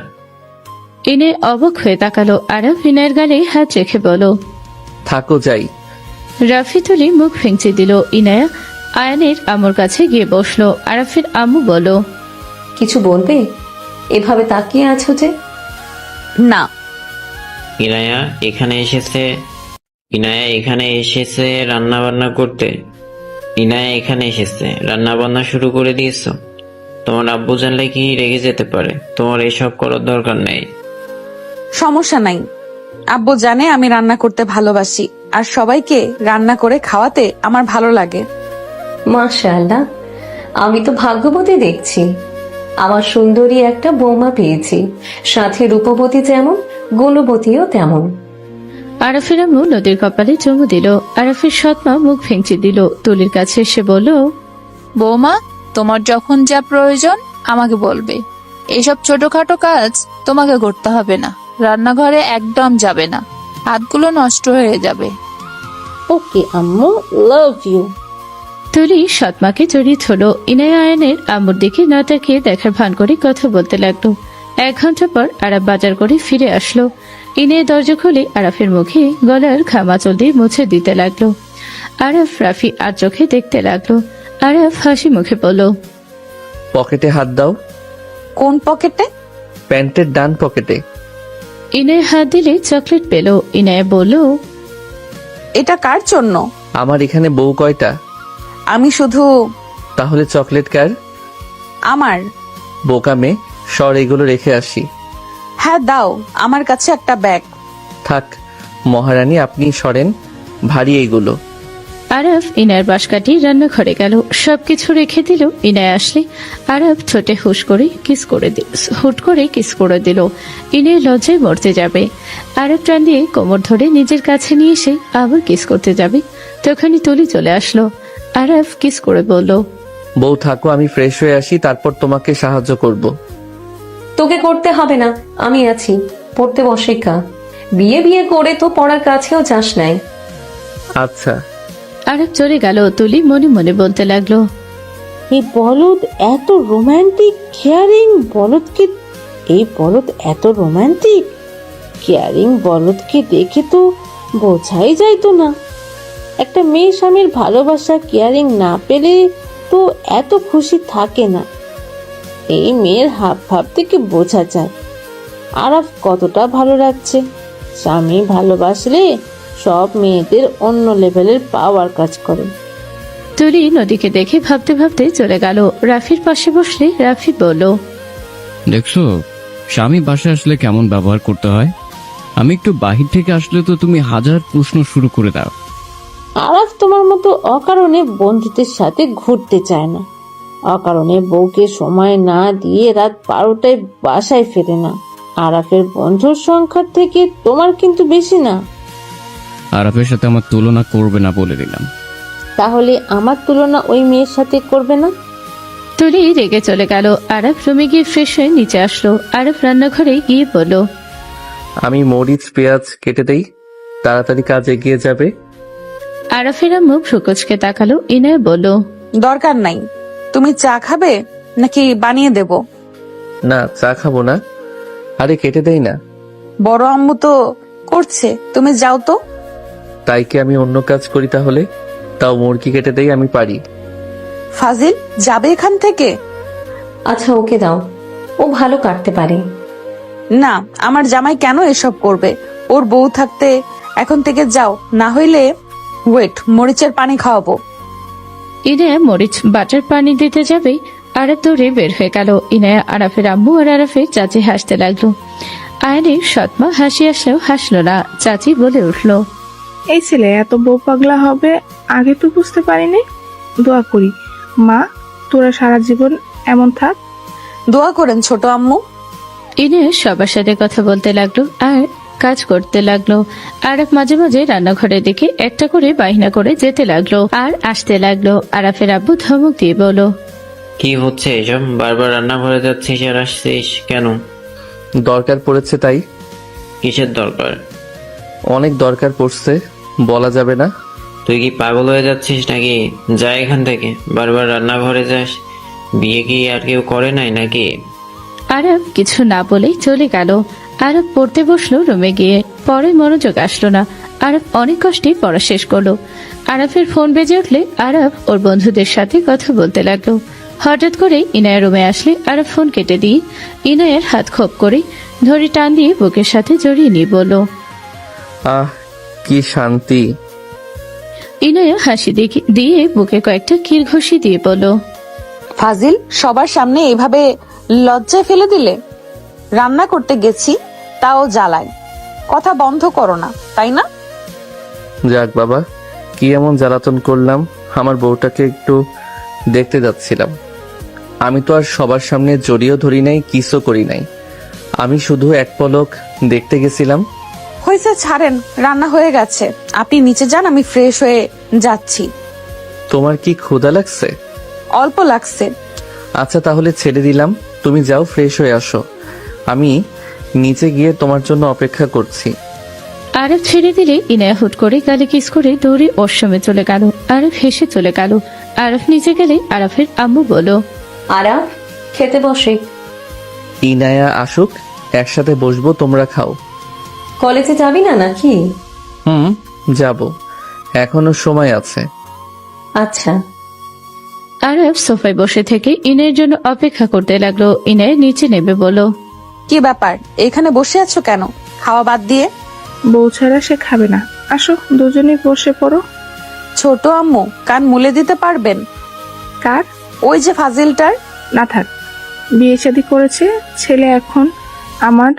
ইনে অবাক হয়ে তাকালো। আরব ইনায়ের গালে হাত রেখে বলো, থাকো যাই। রাফি তুলি মুখ ভেঙচে দিল। ইনায়া আয়নের আম্মুর কাছে গিয়ে বসলো। আরফের আম্মু বলো, কিছু বলবে? এভাবে তাকিয়ে আছো যে? না। ইনায়া এখানে এসেছে রান্না বান্না করতে। ইনায়া এখানে এসেছে রান্না বান্না শুরু করে দিয়েছো। তোমার আব্বু জানলে কি রেগে যেতে পারে, তোমার এসব করার দরকার নেই। সমস্যা নাই, আব্বু জানে আমি রান্না করতে ভালোবাসি, আর সবাইকে রান্না করে খাওয়াতে আমার ভালো লাগে। মাশাআল্লাহ, আমি তো ভাগ্যবতী দেখছি। আমার সুন্দরী একটা বৌমা পেয়েছি, সাথে রূপবতী যেমন গুণবতীও তেমন। আরফের আম্মু নদীর কপালে চুমু দিল। আরফের সৎমা মুখ ভেঙচে দিল। তুলির কাছে এসে বলল, বৌমা, তোমার যখন যা প্রয়োজন আমাকে বলবে। এইসব ছোটখাটো কাজ তোমাকে করতে হবে না। রান্নাঘরে একদম যাবে না, হাতগুলো নষ্ট হয়ে যাবে। ওকে আম্মু, লাভ ইউ। তুলি সৎমাকে জড়িয়ে ধরল। ইনায়া আয়নের আম্মুর দিকে না তাকিয়ে দেখার ভান করে কথা বলতে লাগলো। 1 ঘন্টা পর আরব বাজার করে ফিরে আসলো। ইনায়া দরজা খুলে আরফের মুখে গলার ঘামাচল দিয়ে মুছে দিতে লাগলো। আরফ রাফি আর চোখে দেখতে লাগলো। আরফ হাসি মুখে বলল, পকেটে হাত দাও। কোন পকেটে? প্যান্টের ডান পকেটে। ইনায়া হাত দিলে চকলেট পেল। ইনায়া বলল, এটা কার জন্য? আমার এখানে বউ কয়টা? আমি শুধু। তাহলে চকলেট কার? আমার। বোকা মেয়ে, সর এগুলো রেখে আসি। হ্যাঁ দাও, আমার কাছে একটা ব্যাগ। থাক মহারানী, আপনি সরেন, ভারী এইগুলো। আরব ইনায়ের বাঁশ কাটিয়ে রান্নাঘরে গেল। সবকিছু রেখে দিল। ইনায় আসলে আরব ঠোঁটে হুট করে কিস করে দিল। ইনায় লজ্জায় মরতে যাবে। আরব টান দিয়ে কোমর ধরে নিজের কাছে নিয়ে এসে আবার কিস করতে যাবে, তখনই তুলি চলে আসলো। আরব কিস করে বলল, বউ থাকো, আমি ফ্রেশ হয়ে আসি, তারপর তোমাকে সাহায্য করব। তোকে করতে হবে না, আমি আছি। পড়তে বসেকা। বিয়ে করে তো পড়ার কাছেও যাস নাই। আচ্ছা। আরব চলে গেল। তুলি মনে মনে বলতে লাগলো, এই বলদ এত রোমান্টিক, কেয়ারিং বলদকে, এই বলদ এত রোমান্টিক কেয়ারিং বলদকে দেখে তো বোঝাই যাইতো না। একটা মেয়ে স্বামীর ভালোবাসা কেয়ারিং না পেলে তো এত খুশি থাকে না। এই মেয়ের হাব ভাব থেকে বোঝা যায় আরাফ কতটা ভালো লাগছে। স্বামী ভালোবাসলে সব মেয়েদের অন্য লেভেলের পাওয়ার কাজ করে। তুলি নদীকে দেখে ভাবতে ভাবতে চলে গেল। রাফির পাশে বসলে রাফি বলল, দেখছো স্বামী বাসায় আসলে কেমন ব্যবহার করতে হয়। আমি একটু বাহির থেকে আসলে তো তুমি হাজার প্রশ্ন শুরু করে দাও। আরাফ তোমার মতো অকারণে বন্ধুদের সাথে ঘুরতে চায় না। অকারণে বউকে সময় না দিয়ে রাত 12টায় বাসায় ফেরে না। আরাফের বন্ধুর সংখ্যার থেকে তোমার কিন্তু বেশি না। আরাফের সাথে আমার তুলনা করবে না বলে দিলাম। তাহলে আমার তুলনা ওই মেয়ের সাথে করবে না। তুলি রেগে চলে গেল। আরব রুমে গিয়ে ফ্রেশ হয়ে নিচে আসলো। আরব রান্নাঘরে গিয়ে বলল, আমি মরিচ পেঁয়াজ কেটে দেই, তাড়াতাড়ি কাজ এগিয়ে যাবে। আরাফের আম্মু ভ্রুকুচকে তাকালো। ইনায়া বলল, দরকার নাই। তুমি চা খাবে নাকি বানিয়ে দেব? না, চা খাবো না। আরে কেটে দেই না। বড় আম্মু তো করছে, তুমি যাও তো। তাই কি আমি অন্য কাজ করি তাহলে? তাও মুরগি কেটে দেই, আমি পারি। ফাজিল যাবে এখান থেকে। আচ্ছা ওকে দাও, ও ভালো কাটতে পারে। না, আমার জামাই কেন এসব করবে? ওর বউ থাকতে এখন থেকে যাও, না হইলে ওয়েট, মরিচের পানি খাওয়াবো। ইনায়া মরিচ বাটার পানি দিতে যাবে। আরব দৌড়ে বের হয়ে গেল। ইনায়া আরাফের আম্মু আর আরাফের চাচি হাসতে লাগলো। আয়নের সৎমা হাসি আসলেও হাসলো না। চাচি বলে উঠলো, এই ছেলে এত বউ পাগলা হবে আগে তো বুঝতে পারিনি। দোয়া করি মা, তোরা সারা জীবন এমন থাক। দোয়া করেন ছোট আম্মু। ইনায়া সবার সাথে কথা বলতে লাগলো আর কাজ করতে লাগলো। আরব মাঝে মাঝে রান্নাঘরের দিকে একটা করে বাহিনা করে যেতে লাগলো আর আসতে লাগলো। আরাফের আব্বু ধমক দিয়ে বলল, কি হচ্ছে এসব? বারবার রান্নাঘরে যাচ্ছিস আর আসছিস কেন? দরকার পড়েছে তাই। কিসের দরকার? অনেক দরকার পড়ছে, বলা যাবে না। তুই কি পাগল হয়ে যাচ্ছিস নাকি? যা এখান থেকে, বারবার রান্নাঘরে যাস। বিয়ে কি আর কেউ করে নাই নাকি? আরব কিছু না বলেই চলে গেল। আরব পড়তে বসলো রুমে গিয়ে। পরে মনোযোগ আসলো না। আরব অনেক কষ্টে পড়া শেষ করলো। আরবের ফোন বেজে উঠলে আরব ওর বন্ধুদের সাথে কথা বলতে লাগলো। হঠাৎ করে ইনায়া রুমে আসলে আরব ফোন কেটে দিয়ে ইনায়ার হাত খোপ করে ধরে টান দিয়ে বুকের সাথে জড়িয়ে নিয়ে বলল, আহ, কি শান্তি। ইনায়া হাসি দিয়ে বুকে কয়েকটা কিল ঘষি দিয়ে বলল, ফাজিল সবার সামনে এভাবে লজ্জায় ফেলে দিলে। রান্না করতে গেছি তাও জ্বালায়। কথা বন্ধ করো না, তাই না? যাক বাবা, কি এমন জ্বালাতন করলাম? আমার বউটাকে একটু দেখতে যাচ্ছিলাম। আমি তো আর সবার সামনে জড়িয়েও ধরি নাই, কিসও করি নাই। আমি শুধু এক পলক দেখতে গেছিলাম। হয়েছে, ছাড়েন, রান্না হয়ে গেছে। আপনি নিচে যান, আমি ফ্রেশ হয়ে যাচ্ছি। তোমার কি ক্ষুধা লাগছে? অল্প লাগছে। আচ্ছা তাহলে ছেড়ে দিলাম, তুমি যাও ফ্রেশ হয়ে আসো। আমি নিচে গিয়ে তোমার জন্য অপেক্ষা করছি। আরব ছেড়ে দিলে ইনায়া হুট করে গালে কিস করে দৌড়ে ওর সামনে চলে গেল। আরব হেসে চলে গেল। আরব নিচে গেলে আরাফের আম্মু বলল, আরাফ খেতে বসে। ইনায়া আসুক, একসাথে বসবো, তোমরা খাও। কলেজে যাবি না নাকি? যাব, এখনো সময় আছে। আচ্ছা। আরব সোফায় বসে থেকে ইনায়ের জন্য অপেক্ষা করতে লাগলো। ইনায় নিচে নেবে বলল, কি ব্যাপার, এখানে বসে আছো কেন? খাওয়া বাদ দিয়ে? বউ ছাড়া সে খাবে না। আসো দুজনেই বসে পড়ো। ছোট আম্মু, কান মুলে দিতে পারবেন? কার? ওই যে ফাজিলটার। না থাক, বিয়ে শাদী করেছে, ছেলে এখন আমার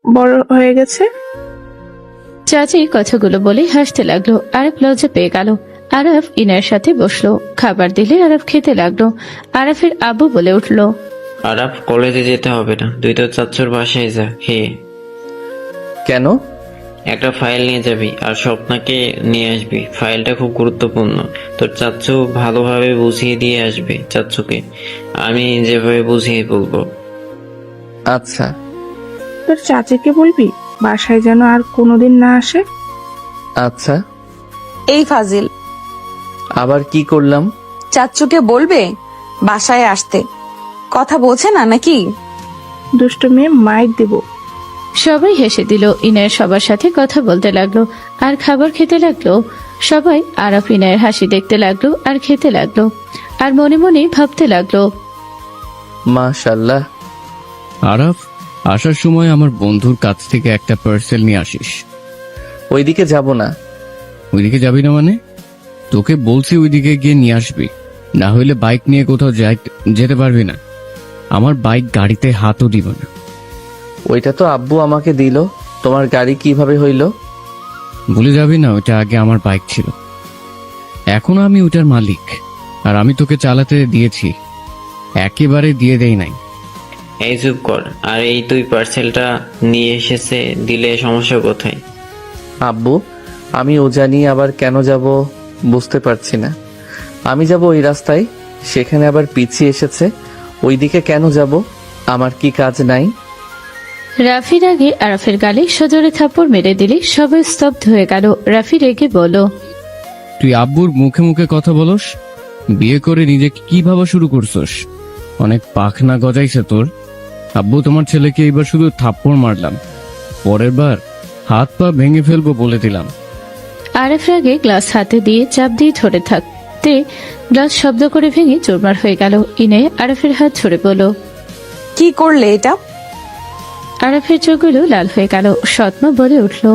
বড় হয়ে গেছে। চাচি কথাগুলো বলে হাসতে লাগলো। আরব লজ্জা পেয়ে গেল। আরব ইনায়ের সাথে বসলো। খাবার দিলে আরব খেতে লাগলো। আরবের আব্বু বলে উঠলো, আরাফ কলেজে যেতে হবে না, তুই তো চাচ্চুর বাসায় যা খেয়ে। কেন? একটা ফাইল নিয়ে যাবি আর স্বপ্নাকে নিয়ে আসবি। ফাইলটা খুব গুরুত্বপূর্ণ। তোর চাচ্চু ভালোভাবে বুঝিয়ে দিয়ে আসবে চাচ্চুকে। আমি যেভাবে বুঝিয়ে বলবো। আচ্ছা। তোর চাচিকে বলবি বাসায় যেন আর কোনোদিন না আসে। আচ্ছা। এই ফাজিল, আবার কি করলাম? চাচ্চুকে বলবে বাসায় আসতে। কথা বোঝে না নাকি? দুষ্ট মেয়ে, মাইক দেব। সবাই হেসে দিল। ইনায়ের সবার সাথে কথা বলতে লাগলো আর খাবার খেতে লাগলো। সবাই আরব ইনায়ের হাসি দেখতে লাগলো আর খেতে লাগলো আর মনে মনে ভাবতে লাগলো, মাশাআল্লাহ। আরাফ আসার সময় আমার বন্ধুর কাছ থেকে একটা পার্সেল নিয়ে আসিস। ওইদিকে যাব না। ওইদিকে যাবি না মানে? তোকে বলছি ওইদিকে গিয়ে নিয়ে আসবি, না হইলে বাইক নিয়ে কোথাও যেতে পারবি না। আমার বাইক গাড়িতে হাতও দিব না। ওইটা তো আব্বু আমাকে দিল, তোমার গাড়ি কিভাবে হইল? ভুলে যাবি না, ওইটা আগে আমার বাইক ছিল, এখনো আমি ওইটার মালিক। আর আমি তোকে চালাতে দিয়েছি, একেবারে দিয়ে দেই নাই। এই চুপ কর। আর এই তুই পার্সেলটা নিয়ে এসেছে দিলে সমস্যা কোথায়? আব্বু, আমি ও জানি আবার কেন যাব বুঝতে পারছি না। আমি যাব ওই রাস্তায়, সেখানে আবার পিছিয়ে এসেছে। ওইদিকে কেন যাব? আমার কি কাজ নাই? রাফির আগে আরাফের গালে সজোরে থাপ্পড় মেরে দিলে সবাই স্তব্ধ হয়ে গেল। রাফি রেগে বলল, তুই আব্বুর মুখে মুখে কথা বলস? বিয়ে করে নিজেকে কি ভাবা শুরু করছস? অনেক পাখনা গজাইছে তোর। আব্বু, তোমার ছেলেকে এবার শুধু থাপ্পড় মারলাম, পরের বার হাত পা ভেঙে ফেলবো বলে দিলাম। আরাফ রাগে গ্লাস হাতে দিয়ে চাপ দিয়ে ধরে থাকতে গ্লাস শব্দ করে ভেঙে চুরমার হয়ে গেল। ইনে আরাফের হাত ধরে বলল, কি করলে এটা? আরাফের চোখগুলো লাল হয়ে গেল। সৎমা বলে উঠল,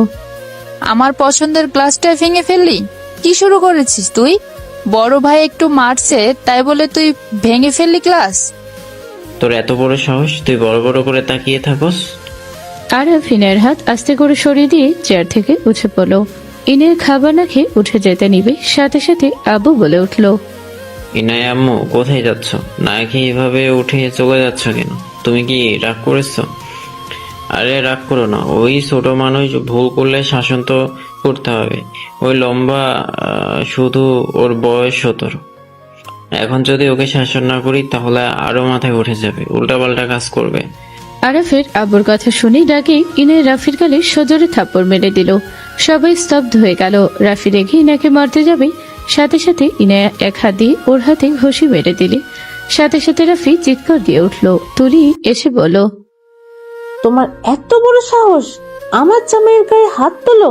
আমার পছন্দের গ্লাসটা ভেঙে ফেললি? কি শুরু করেছিস তুই? বড় ভাই একটু মারছে তাই বলে তুই ভেঙে ফেললি গ্লাস? তোর এত বড় সাহস, তুই বড় বড় করে তাকিয়ে থাকস? আরাফ ইনের হাত আস্তে করে সরিয়ে দিয়ে চেয়ার থেকে উঠে পড়ল। ইনের খাবার না খেয়ে উঠে যেতে নিবে, সাথে সাথে আবু বলে উঠল, ইনায় আম্মু, কোথায় যাচ্ছ? না খেয়ে এভাবে উঠে চলে যাচ্ছ কেন? তুমি কি রাগ করেছ? আরে রাগ করো না, ওই ছোট মানুষ ভুল করলে শাসন তো করতে হবে। ওই লম্বা, শুধু ওর বয়স 17। এখন যদি ওকে শাসন না করি তাহলে আরো মাথায় উঠে যাবে, উল্টাপাল্টা কাজ করবে। আরাফের আব্বুর কথা শুনে ডাকে ইনে রাফির গালে সজোরে থাপ্পড় মেরে দিল। সবাই স্তব্ধ হয়ে গেল। রাফি রেগে ইনাকে মারতে যাবে, সাথে সাথে ইনা এক হাত দিয়ে ওর হাতে ঘষি মেরে দিলে। সাথে সাথে রাফি চিৎকার দিয়ে উঠল। তুলি এসে বলল, তোমার এত বড় সাহস, আমার জামাইয়ের গায়ে হাত তোলো?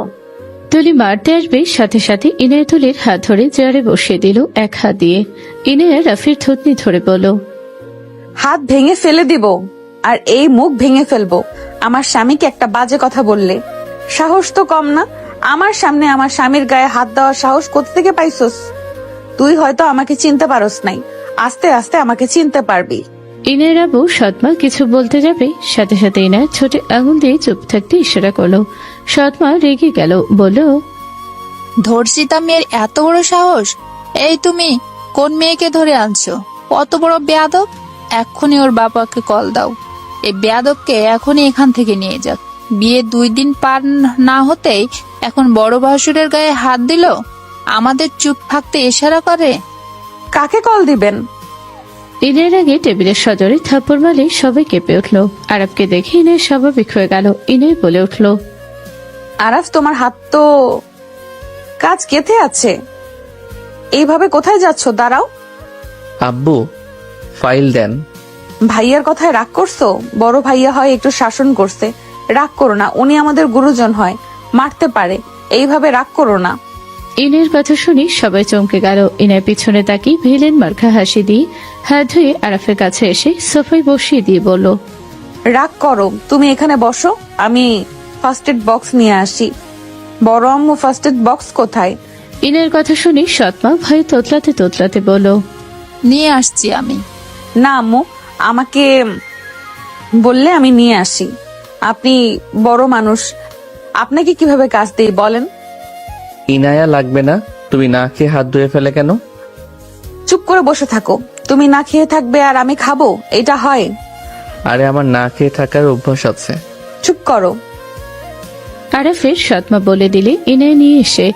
তুলি মারতে আসবে, সাথে সাথে ইনের তুলির হাত ধরে চেয়ারে বসিয়ে দিল এক হাত দিয়ে। ইনে রাফির থুতনি ধরে বলল, হাত ভেঙে ফেলে দিব, আর এই মুখ ভেঙে ফেলবো আমার স্বামীকে একটা বাজে কথা বললে। সাহস তো কম না, আমার সামনে আমার স্বামীর গায়ে হাত দেওয়ার সাহস কোথা থেকে পাইছস? তুই হয়তো আমাকে চিনতে পারস নাই, আস্তে আস্তে আমাকে চিনতে পারবি। ইনের আবু সৎমা কিছু বলতে যাবে, সাথে সাথে ইনা ছোট আঙুল দিয়ে চুপ থাকতে ইশারা করলো। সৎমা রেগে গেল, বলল, ধর্ষিতা মেয়ের এত বড় সাহস! এই তুমি কোন মেয়েকে ধরে আনছো? কত বড় বেয়াদব! এক্ষুনি ওর বাবাকে কল দাও। এই বেয়াদবকে এখনই এখান থেকে নিয়ে যাক। বিয়ে 2 দিন পার না হতেই এখন বড় ভাসুরের গায়ে হাত দিল, আমাদের চুপ থাকতে ইশারা করে। কাকে কল দিবেন? ইনের আগে টেবিলের সজোরে থাপ্পড় মারলে সবাই কেঁপে উঠল। আরাফকে দেখে ইনের স্বাভাবিক হয়ে গেল। ইনে বলে উঠল, আরাফ, তোমার হাত তো কাজ কেটে আছে, এইভাবে কোথায় যাচ্ছ? দাঁড়াও। আব্বু, ফাইল দেন। ভাইয়ার কথায় রাগ করছো? বড় ভাইয়া হয় একটু শাসন করছে, রাগ করো না, উনি আমাদের গুরুজন হয়, মারতে পারে, এইভাবে রাগ করো না। ইনের কথা শুনে সবাই চমকে গেল। ইনের পিছনে তাকিয়ে ভিলেন মার্কা হাসি দিয়ে হাত ধুয়ে আরাফের কাছে এসে সোফায় বসিয়ে দিয়ে বলল, রাগ করো, তুমি এখানে বসো, আমি ফার্স্ট এড বক্স নিয়ে আসি। বড় আম্মু, ফার্স্ট এড বক্স কোথায়? ইনের কথা শুনে সৎমা ভয় তোতলাতে তোতলাতে বলল, নিয়ে আসছি আমি। না আম্মু, আমাকে বললে আমি নিয়ে আসি। আপনি বড় মানুষ, আপনাকে কিভাবে কাজ দিই বলেন? ইনায়া লাগবে না। তুমি না খেয়ে হাত ধুয়ে ফেলে কেন? চুপ করে বসে থাকো। তুমি না খেয়ে থাকবে আর আমি খাবো, এটা হয়? আরে আমার না খেয়ে থাকার অভ্যাস আছে। চুপ করো। আরাফের সৎমা বলে দিলে ইনে নিয়ে এসে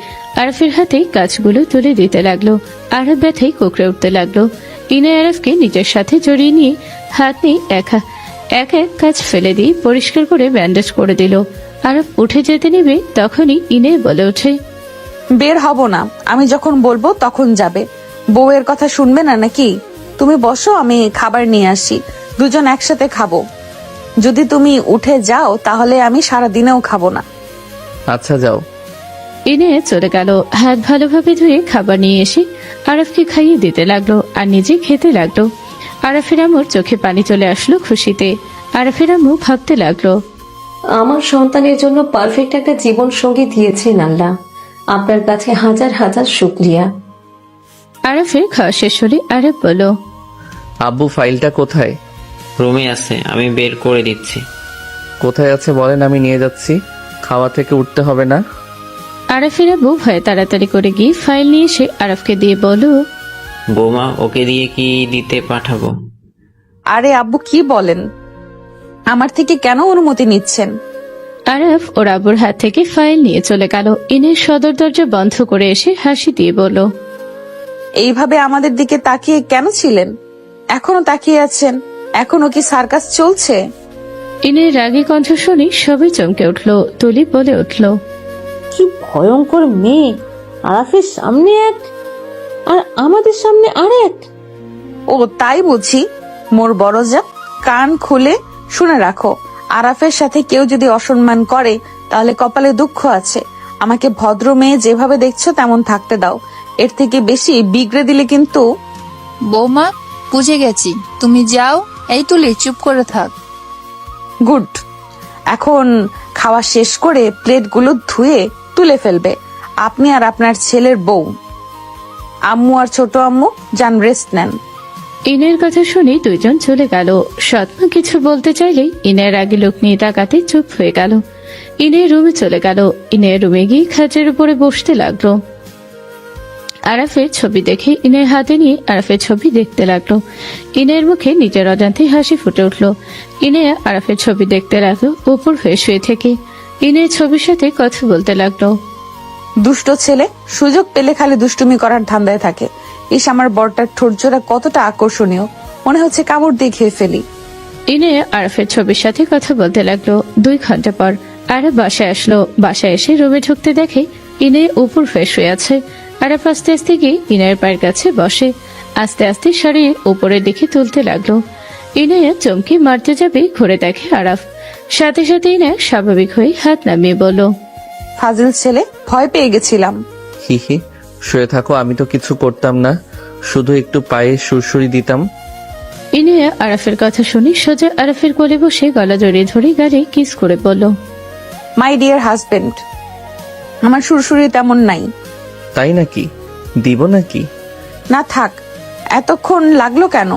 আরাফের হাতে কাজগুলো তুলে দিতে লাগলো। আরাফ ব্যথায় কুকড়ে উঠতে লাগলো। ইনে আরাফকে নিজের সাথে জড়িয়ে নিয়ে হাত নিয়ে এক এক কাজ ফেলে দিয়ে পরিষ্কার করে ব্যান্ডেজ করে দিল। আরাফ উঠে যেতে নিবে, তখনই ইনে বলে ওঠে, বের হব না, আমি যখন বলবো তখন যাবে। বউয়ের কথা শুনবে না নাকি? তুমি বসো, আমি খাবার নিয়ে আসি, দুজন একসাথে খাবো। যদি তুমি উঠে যাও তাহলে আমি সারা দিনেও খাবো না। আচ্ছা যাও। ইনে চলে গেল। হাত ভালোভাবে ধুয়ে খাবার নিয়ে এসে আরাফকে খাইয়ে দিতে লাগলো আর নিজে খেতে লাগলো। আরাফের আম্মুর চোখে পানি চলে আসলো খুশিতে। আরাফের আম্মু ভাবতে লাগলো। আমার সন্তানের জন্য পারফেক্ট একটা জীবন সঙ্গী দিয়েছেন আল্লাহ। আপনার কাছে হাজার হাজার শুকরিয়া। আরাফের খাওয়া শেষ হলে আরাফ বলল, আব্বু ফাইলটা কোথায়? রুমে আছে, আমি বের করে দিচ্ছি। কোথায় আছে বলেন, আমি নিয়ে যাচ্ছি। খাওয়া থেকে উঠতে হবে না। আরাফের আব্বু ভয়ে তাড়াতাড়ি করে গিয়ে ফাইল নিয়ে এসে আরাফকে দিয়ে বলল, বৌমা, ওকে দিয়ে কি দিতে পাঠাবো? আরে আব্বু কি বলেন? আমার থেকে কেন অনুমতি নিচ্ছেন? আরাফ ওর আব্বুর হাত থেকে ফাইল নিয়ে চলে গেল। ইনের সদর দরজা বন্ধ করে এসে হাসি দিয়ে বলল, এইভাবে আমাদের দিকে তাকিয়ে কেন ছিলেন? এখনো তাকিয়ে আছেন? এখনো কি সার্কাস চলছে? ইনের রাগী কণ্ঠ শুনে সবাই চমকে উঠল। তুলি বলে উঠল, কি ভয়ঙ্কর মেয়ে! আরাফের সামনে এক আর আমাদের সামনে আরেক। ও তাই বুঝি? মোর বড় যা, কান খুলে শুনে রাখো। আরাফের সাথে কেউ যদি অসম্মান করে তাহলে কপালে দুঃখ আছে। আমাকে ভদ্র মেয়ে যেভাবে দেখছো তেমন থাকতে দাও। এর থেকে বেশি বিগড়ে দিলে কিন্তু। বৌমা, বুঝে গেছি, তুমি যাও। এই তুলি, চুপ করে থাক। গুড। এখন খাওয়া শেষ করে প্লেটগুলো ধুয়ে তুলে ফেলবে। আপনি আর আপনার ছেলের বউ, আম্মু আর ছোট আম্মু যান রেস্ট নেন। ইনের কথা শুনে দুইজন চলে গেল। সৎমা কিছু বলতে চাইলে ইনের আগে লোক নিয়ে তাকাতে চুপ হয়ে গেল। ইনের রুমে চলে গেল। ইনের রুমে গিয়ে খাটের উপরে বসতে লাগলো। আরাফের ছবি দেখে ইনের হাতে নিয়ে আরাফের ছবি দেখতে লাগলো। ইনের মুখে নিজের অজান্তে হাসি ফুটে উঠলো। ইনে আরাফের ছবি দেখতে লাগলো উপর হয়ে শুয়ে থেকে। ইনের ছবির সাথে কথা বলতে লাগলো। দুষ্ট ছেলে, সুযোগ পেলে খালি দুষ্টুমি করার ধান্দায় থাকে। ইস, আমার বরটার ঠোঁটজোড়া কতটা আকর্ষণীয়, মনে হচ্ছে কামড় দিয়ে খেয়ে ফেলি। ইনে আরাফের ছবির সাথে কথা বলতে লাগলো। 2 ঘন্টা পর আরাফ বাসায় আসলো। বাসায় এসে রুমে ঢুকতে দেখে ইনে উপর হয়ে শুয়ে আছে। আরাফ আস্তে আস্তে গিয়ে ইনের পায়ের কাছে বসে। আস্তে আস্তে সরিয়ে উপরের দিকে তুলতে লাগলো। ইনে চমকে মারতে যাবে, ঘুরে দেখে আরাফ। সাথে সাথে ইনে স্বাভাবিক হয়ে হাত নামিয়ে বলল, ফাজিল ছেলে, ভয় পেয়ে গেছিলাম। হি হি, শুয়ে থাকো, আমি তো কিছু করতাম না, শুধু একটু পায়ে সুরসুরি দিতাম। ইনে আরাফের কথা শুনে সোজা আরাফের কোলে বসে গলা জড়িয়ে ধরে গালে কিস করে বলল, মাই ডিয়ার হাজবেন্ড, আমার সুরসুরি তেমন নাই। তাই নাকি? দিব নাকি? না থাক। এতক্ষণ লাগলো কেন?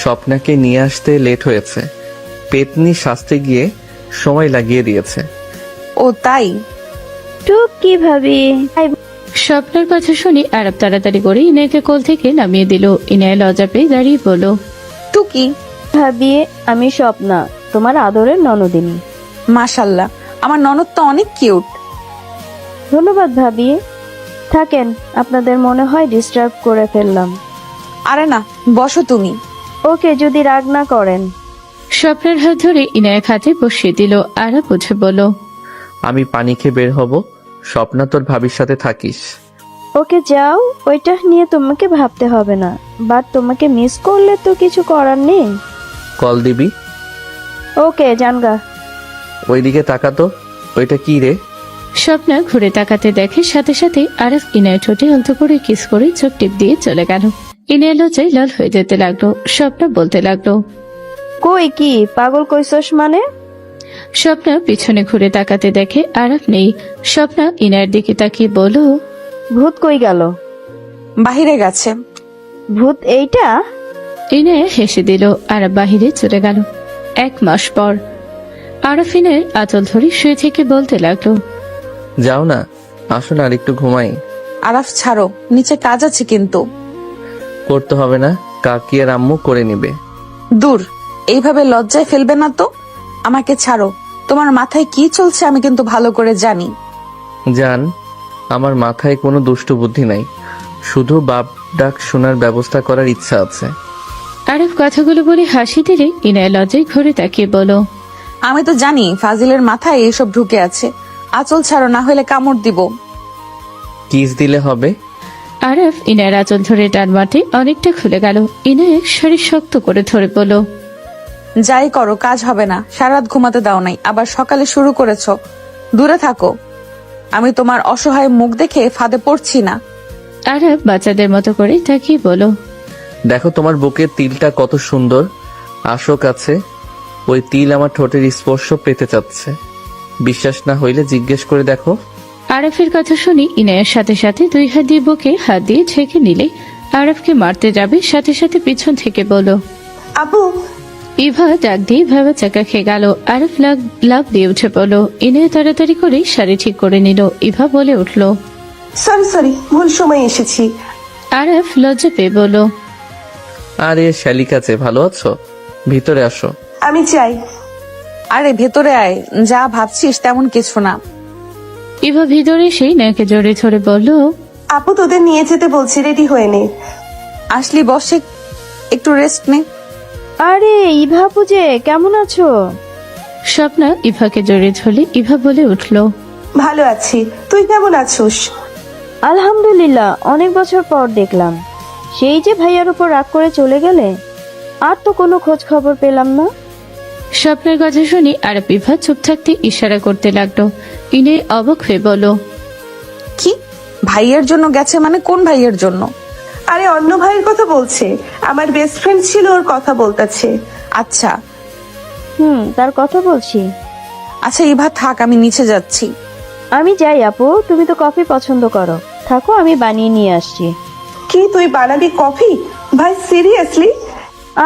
স্বপ্নাকে নিয়ে আসতে লেট হয়েছে। পেতনি সাজতে গিয়ে সময় লাগিয়ে দিয়েছে। ও তাই? টুক কি ভাবি? স্বপ্নের কথা শুনে আরাফ তাড়াতাড়ি করে ইনাকে কোল থেকে নামিয়ে দিল। ইনায় লজ্জা পেয়ে দাঁড়িয়ে বলল, টুকি ভাবি, আমি স্বপ্না, তোমার আদরের ননদিনী। মাশাল্লাহ, আমার ননদ তো অনেক কিউট। ধন্যবাদ ভাবি। থাকেন, আপনাদের মনে হয় ডিস্টার্ব করে ফেললাম। আরে না, বসো তুমি। ওকে, যদি রাগ না করেন। স্বপ্নের হাত ধরে ইনায়ের হাতে বসিয়ে দিল। আরাফ বুঝে বলল, আমি পানি খেয়ে বের হব, স্বপ্না তোর ভাবির সাথে থাকিস। ওকে যাও, ওইটা নিয়ে তোমাকে ভাবতে হবে না। বাট তোমাকে মিস করলে তো কিছু করার নেই। কল দিবি? ওকে, জানগা। ওইদিকে তাকাতো, ওইটা কি রে? স্বপ্না ঘুরে তাকাতে দেখে সাথে সাথে আরাফ ইনায়ের ঠোঁটে অন্ত করে কিস করে চোখ টিপ দিয়ে চলে গেল। ইনায় লজ্জায় লাল হয়ে যেতে লাগলো। স্বপ্না বলতে লাগলো, কই কি পাগল কইছস মানে? স্বপ্না পিছনে ঘুরে তাকাতে দেখে আরাফ নেই। স্বপ্না ইনায়ের দিকে তাকিয়ে বলল, ভূত কই গেল? বাহিরে গেছে। ভূত এইটা? ইনায় হেসে দিল। আরাফ বাহিরে চলে গেল। 1 মাস পর আরাফ ইনায়ের আঁচল ধরে শুয়ে থেকে বলতে লাগলো, যাও না, আসো না, আর একটু ঘুমাই। আরাফ ছাড়ো, নিচে কাজ আছে কিন্তু। করতে হবে না, কাকি আর আম্মু করে নিবে। দূর, এইভাবে লজ্জায় ফেলবে না তো। আমাকে ছাড়ো। তোমার মাথায় কি চলছে আমি কিন্তু ভালো করে জানি। জান, আমার মাথায় কোনো দুষ্ট বুদ্ধি নাই, শুধু বাপ ডাক শোনার ব্যবস্থা করার ইচ্ছা আছে। আরাফ কথাগুলো বলে হাসি দিলে ইনায় লজ্জায় ঘুরে তাকিয়ে বলো, আমি তো জানি ফাজিলের মাথায় এইসব ঢুকে আছে। আঁচল ছাড়ো, না হলে কামড় দিব। কিস দিলে হবে। আরাফ ইনায়ের আঁচল ধরে টান মারতে অনেকটা খুলে গেল। ইনায় শরীর শক্ত করে ধরে বলল, যাই করো, কাজ হবে না। সারারাত ঘুমাতে দাও নাই, আবার সকালে শুরু করেছো। দূরে থাকো। আমি তোমার অসহায় মুখ দেখে ফাঁদে পড়ছি না। আরাফ বাচ্চাদের মতো করে তাকিয়ে বলো, দেখো তোমার বুকের তিলটা কত সুন্দর। আসো কাছে। ওই তিল আমার ঠোঁটের স্পর্শ পেতে চাচ্ছে। বিশ্বাস না হইলে জিজ্ঞেস করে দেখো। আরাফের কথা শুনি ইনায়ার সাথে সাথে 2 হাত দিয়ে বুকে হাত দিয়ে ছেঁকে নিলে আরাফকে মারতে যাবে, সাথে সাথে পিছন থেকে বলো, আপু ইভা ডাক দিয়ে ভেবে চাকা খেয়ে গেল। আরাফ লাভ দিয়ে উঠে পড়লো। ইনায়া তাড়াতাড়ি করে শাড়ি ঠিক করে নিল। ইভা বলে উঠল, সরি ভুল সময় এসেছি। আরাফ লজ্জা পেয়ে বলল, আরে শালিকাচে, ভালো আছো? ভিতরে আসো। আমি চাই। আরে ভেতরে আয়, যা ভাবছিস তেমন কিছু না। ইভা ভিতরে এসে ইনায়াকে জড়িয়ে ধরে বলল, আপু তোদের নিয়ে যেতে বলছি, রেডি হয়ে নে। আসলি বসে একটু রেস্ট নে। আরে ইভা পূজে, কেমন আছো? স্বপ্না ইভাকে জড়িয়ে ধরলে ইভা বলে উঠল, ভালো আছি, তুই কেমন আছোস? আলহামদুলিল্লাহ, অনেক বছর পর দেখলাম। সেই যে ভাইয়ার উপর রাগ করে চলে গেলে, আর তো কোনো খোঁজ খবর পেলাম না। স্বপ্নের কথা শুনি আরাফ ইভা চুপ থাকতে ইশারা করতে লাগলো। ইনে অবাক হয়ে বলো, কি ভাইয়ের জন্য গেছে মানে? কোন ভাইয়ের জন্য? আরে অন্য ভাইয়ের কথা বলছে, আমার বেস্ট ফ্রেন্ড ছিল, ওর কথা বলতেছে। আচ্ছা তার কথা বলছি। আচ্ছা ইভা থাক, আমি নিচে যাচ্ছি। আমি যাই আপু, তুমি তো কফি পছন্দ করো, থাকো আমি বানিয়ে নিয়ে আসছি। কি তুই বানাবি কফি? ভাই সিরিয়াসলি?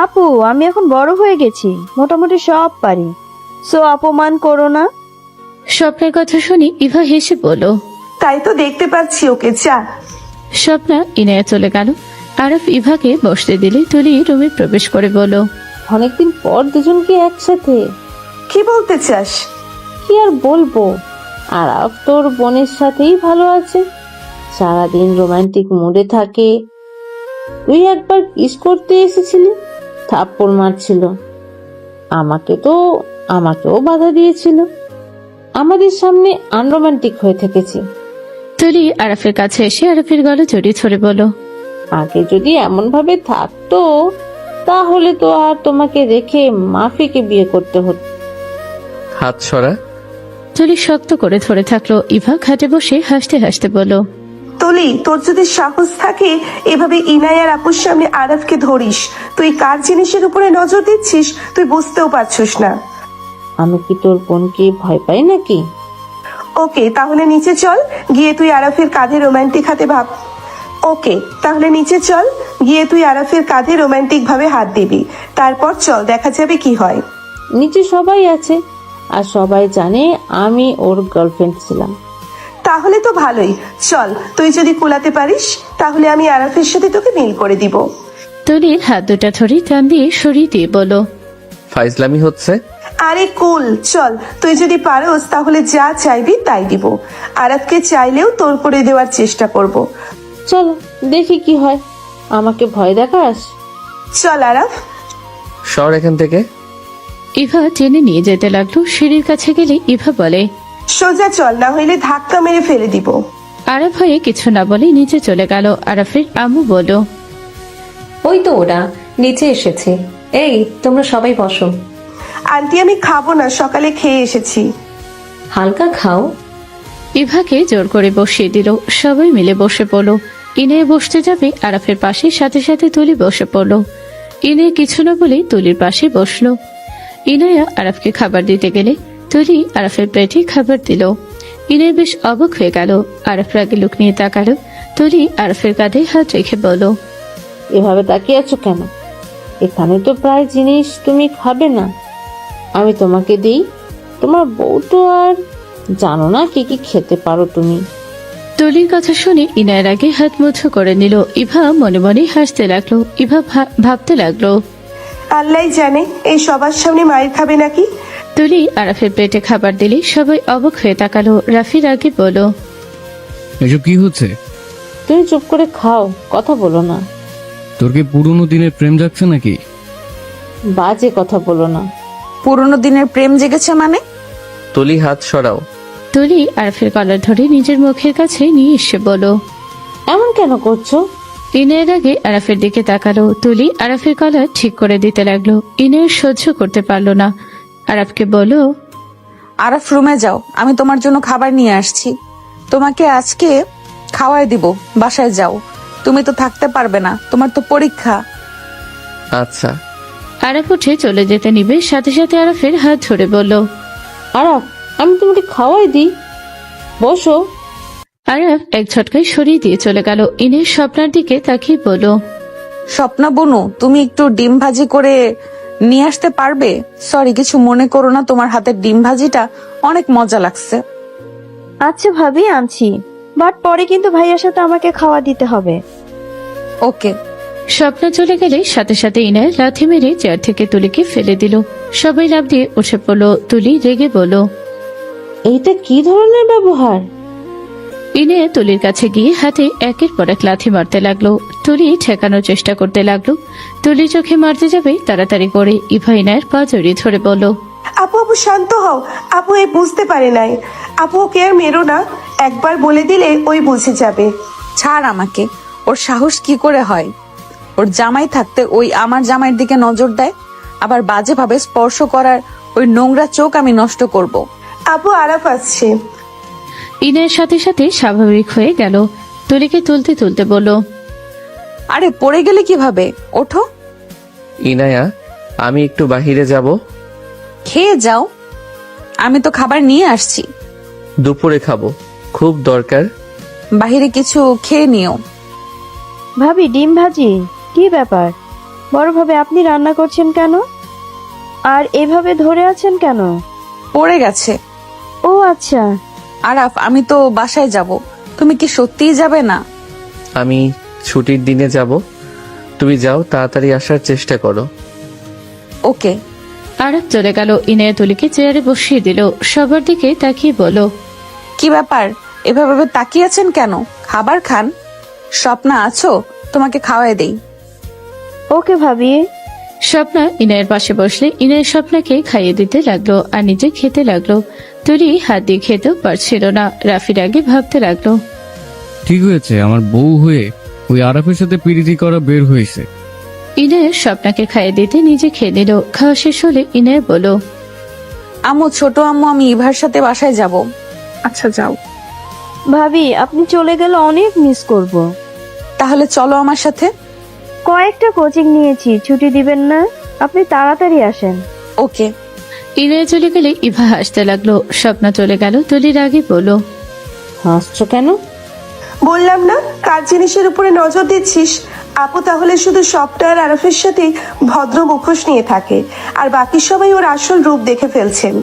আপু আমি এখন বড় হয়ে গেছি, মোটামুটি সব পারি, সো অপমান করো না। স্বপ্নের কথা শুনি ইভা হেসে বলল, তাই তো দেখতে পাচ্ছি, ওকে যা। স্বপ্না ইনায়া চলে গেল। আরাফ ইভাকে বসতে দিলে তুলি রুমে প্রবেশ করে বলল, অনেকদিন পর দুজনকে একসাথে। কি বলতে চাস? কি আর বলবো, আর তোর বোনের সাথেই ভালো আছে, সারাদিন রোমান্টিক মুডে থাকে। তুই একবার কিস করতে এসেছিলি, থাপ্পড় মারছিল, আমাকেও বাধা দিয়েছিল। আমাদের সামনে আনরোমান্টিক হয়ে থেকেছি। তুলি আরাফের কাছে এসে আরাফের গলা জড়িয়ে ধরে বলল, আগে যদি এমন ভাবে থাকতো তাহলে তো আর তোমাকে রেখে মাফিকে বিয়ে করতে হতো। হাত সরা। তুলি শক্ত করে ধরে থাকলো। ইভা খাটে বসে হাসতে হাসতে বলল, তলি, তোর যদি সাহস থাকে এভাবে ইনায়ার আপুর সামনে আরাফকে ধরিস, তুই কার জিনিসের উপরে নজর দিচ্ছিস তুই বুঝতেও পারছিস না। আমি কি তোর বোনকে ভয় পাই নাকি? ওকে তাহলে নিচে চল, গিয়ে তুই আরাফের কাঁধে রোমান্টিক হাতে ভাব। ওকে তাহলে নিচে চল, গিয়ে তুই আরাফের কাঁধে রোমান্টিক ভাবে হাত দিবি, তারপর চল দেখা যাবে কি হয়। নিচে সবাই আছে, আর সবাই জানে আমি ওর গার্লফ্রেন্ড ছিলাম। তাহলে তো ভালোই, চল তুই যদি কুলাতে পারিস তাহলে আমি আরাফের সাথে তোকে মিল করে দিব। তুলির হাত দুটা ধরে টান দিয়ে সরিয়ে দিয়ে বলল, ফাইজলামি হচ্ছে। আরে কুল, চল তুই যদি পারোস তাহলে যা চাইবি তাই দিব, আরাফকে চাইলেও তোর করে দেওয়ার চেষ্টা করব। চলো দেখি কি হয়, আমাকে ভয় দেখাস? চল আরাফ। সর এখান থেকে। ইভা টেনে নিয়ে যেতে লাগলো। সিঁড়ির কাছে গেলে ইভা বলে, সোজা চল, না হইলে ধাক্কা মেরে ফেলে দিব। আরাফ হয়ে কিছু না বলে নিচে চলে গেল। আরাফের আম্মু বলল, ওই তো ওরা নিচে এসেছে, এই তোমরা সবাই বসো। আন্টি আমি খাবো না, সকালে খেয়ে এসেছি। হালকা খাও। ইভাকে জোর করে বসিয়ে দিল। সবাই মিলে বসে পড়লো। ইনে বসতে যাবে আরাফের পাশে, সাথে সাথে তুলি বসে পড়লো। ইনে কিছু না বলে তুলির পাশে বসলো। ইনায়া আরাফকে খাবার দিতে গেলে তুলি আরাফের প্লেটে খাবার দিল। ইনে বেশ অবাক হয়ে গেল। আরাফ রাগে লুক নিয়ে তাকালো। তুলি আরাফের কাঁধে হাত রেখে বলল, এভাবে তাকিয়ে আছো কেন? এখানে তো প্রায় জিনিস তুমি খাবে না, আমি তোমাকে দিই। তোমার বউ তো আর জানো না কি কি খেতে পারো তুমি। তুলির কথা শুনে ইনায়ের আগে হাত মুঠো করে নিল। ইভা মনে মনে হাসতে লাগলো। ইভা ভাবতে লাগলো, আল্লাহ জানে এই সবার সামনে মায়ের খাবে নাকি। তুলি আরাফের প্লেটে খাবার দিলে সবাই অবাক হয়ে তাকালো। রাফির আগে বলো, এসব কি হচ্ছে? তুমি চুপ করে খাও, কথা বলো না। তোর কি পুরোনো দিনের প্রেম জাগছে নাকি? বাজে কথা বলো না। পুরোনো দিনের প্রেম জেগেছে মানে? তুলি হাত সরাও। তুলি আরাফের কলার ধরে নিজের মুখের কাছে নিয়ে এসে বলো, এমন কেন করছো? ইনের আগে আরাফের দিকে তাকালো। তুলি আরাফের কলার ঠিক করে দিতে লাগলো। ইনের সহ্য করতে পারলো না। আরাফকে বলো, আরাফ রুমে যাও, আমি তোমার জন্য খাবার নিয়ে আসছি। তোমাকে আজকে খাওয়াই দিব, বাসায় যাও। তুমি তো থাকতে পারবে না, তোমার তো পরীক্ষা। আচ্ছা। আরাফ উঠে চলে যেতে নিবে, সাথে সাথে আরাফের হাত ধরে বলল, আরাফ, আমি তোমাকে খাওয়াই দিই, বসো। আরাফ এক ঝটকায় সরিয়ে দিয়ে চলে গেল। ইনের স্বপ্নার দিকে তাকিয়ে বলল, স্বপ্না বনু, তুমি একটু ডিম ভাজি করে নিয়ে আসতে পারবে? সরি, কিছু মনে করো না, তোমার হাতের ডিম ভাজিটা অনেক মজা লাগছে। আচ্ছা ভাবি, আনছি, বাট পরে কিন্তু ভাইয়ার সাথে আমাকে খাওয়া দিতে হবে। ওকে। স্বপ্না চলে গেলে সাথে সাথে ইনায় লাথি মেরে চেয়ার থেকে তুলিকে ফেলে দিল। সবাই লাফ দিয়ে উঠে পড়ল। তুলি রেগে বলল, এইটা কি ধরনের ব্যবহার? ইনে তুলির কাছে গিয়ে হাতে একের পর এক লাথি মারতে লাগলো। তুলি ঠেকানোর চেষ্টা করতে লাগলো। তুলি চোখে মারতে যাবে, তাড়াতাড়ি করে ইভা ইনায়ের পা জড়িয়ে ধরে বলল, আপু আপু শান্ত হও। আপু এই বুঝতে পারে নাই। আপু ওকে আর মেরো না, একবার বলে দিলে ওই বুঝে যাবে। ছাড় আমাকে, ওর সাহস কি করে হয়? ওর জামাই থাকতে ওই আমার জামাইয়ের দিকে নজর দেয়, আবার বাজে ভাবে স্পর্শ করার ওই নোংরা চোখ আমি নষ্ট করব। আপু আরাফ আসছে। ইনায়ের সাথে সাথে স্বাভাবিক হয়ে গেল। তুলিকে তুলতে তুলতে বলল, আরে পড়ে গেলে কিভাবে? ওঠো। ইনায়া, আমি একটু বাহিরে যাব। খেয়ে যাও, আমি তো খাবার নিয়ে আসছি। দুপুরে খাবো, খুব দরকার। বাহিরে কিছু খেয়ে নিও। ভাবি, ডিম ভাজি? কি ব্যাপার বড় ভাবে, আপনি রান্না করছেন কেন? আর এভাবে ধরে আছেন কেন? পড়ে গেছে। ও আচ্ছা। আরাফ, আমি তো বাসায় যাব, তুমি কি সত্যিই যাবে না? আমি ছুটির দিনে যাব, তুমি যাও, তাড়াতাড়ি আসার চেষ্টা করো। ওকে। আরাফ চলে গেল। ইনায়া তুলিকে চেয়ারে বসিয়ে দিল। সবার দিকে তাকিয়ে বলল, কি ব্যাপার, এভাবে তাকিয়ে আছেন কেন? খাবার খান। স্বপ্না আছো? তোমাকে খাওয়াই দেই। ওকে ভাবি। স্বপ্না ইনায়ের পাশে বসলে ইনায়ের স্বপ্নাকে খাইয়ে দিতে লাগলো আর নিজে খেতে লাগলো। তুলি হাত দিয়ে খেতেও পারছিল না। রাফির আগে ভাবতে লাগলো, ঠিক হয়েছে, আমার বউ হয়ে ওই আরাফের সাথে পিরিতি করা বের হয়েছে। ইনায়ের স্বপ্নাকে খাইয়ে দিতে নিজে খেয়ে নিল। খাওয়া শেষ হলে ইনায় বলল, আম্মু, ছোট আম্মু, আমি ইভার সাথে বাসায় যাব। আচ্ছা যাও। ভাবি, আপনি চলে গেলে অনেক মিস করব। তাহলে চলো আমার সাথে। কয়েকটা কোচিং নিয়েছি, ছুটি দিবেন না? আপনি তাড়াতাড়ি আসেন। ওকে। ইনায় চলে গেলে ইভা হাসতে লাগলো। স্বপ্না চলে গেল। তুলির আগে বলল, হাসছো কেন? বললাম না, কার জিনিসের উপরে নজর দিচ্ছিস? আপু তাহলে শুধু স্বপ্না আর আরাফের সাথে ভদ্র মুখোশ নিয়ে থাকে, আর বাকি সবাই ওর আসল রূপ দেখে ফেলছেন।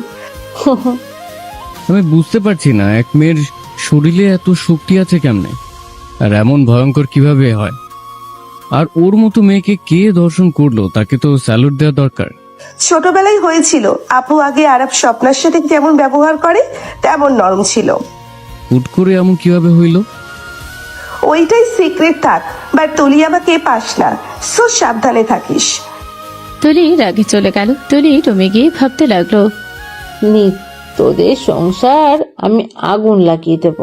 আমি বুঝতে পারছি না, এক মেয়ের শরীরে এত শক্তি আছে কেমনে, আর এমন ভয়ঙ্কর কিভাবে হয়? আর ওর মতো মেয়েকে কে দর্শন করলো? তাকে তো স্যালুট দেওয়া দরকার। ছোটবেলায় হয়েছিল, আপু আগে আরাফ স্বপ্নার সাথে যেমন ব্যবহার করে তেমন নরম ছিল। হুট করে এমন কিভাবে হইল? ওইটাই সিক্রেট থাক, বাট তুলি আমাকে পাস না, সো সাবধানে থাকিস। তুলি রাগে চলে গেল। তুলি রুমে গিয়ে ভাবতে লাগলো, নি, তোদের সংসার আমি আগুন লাগিয়ে দেব।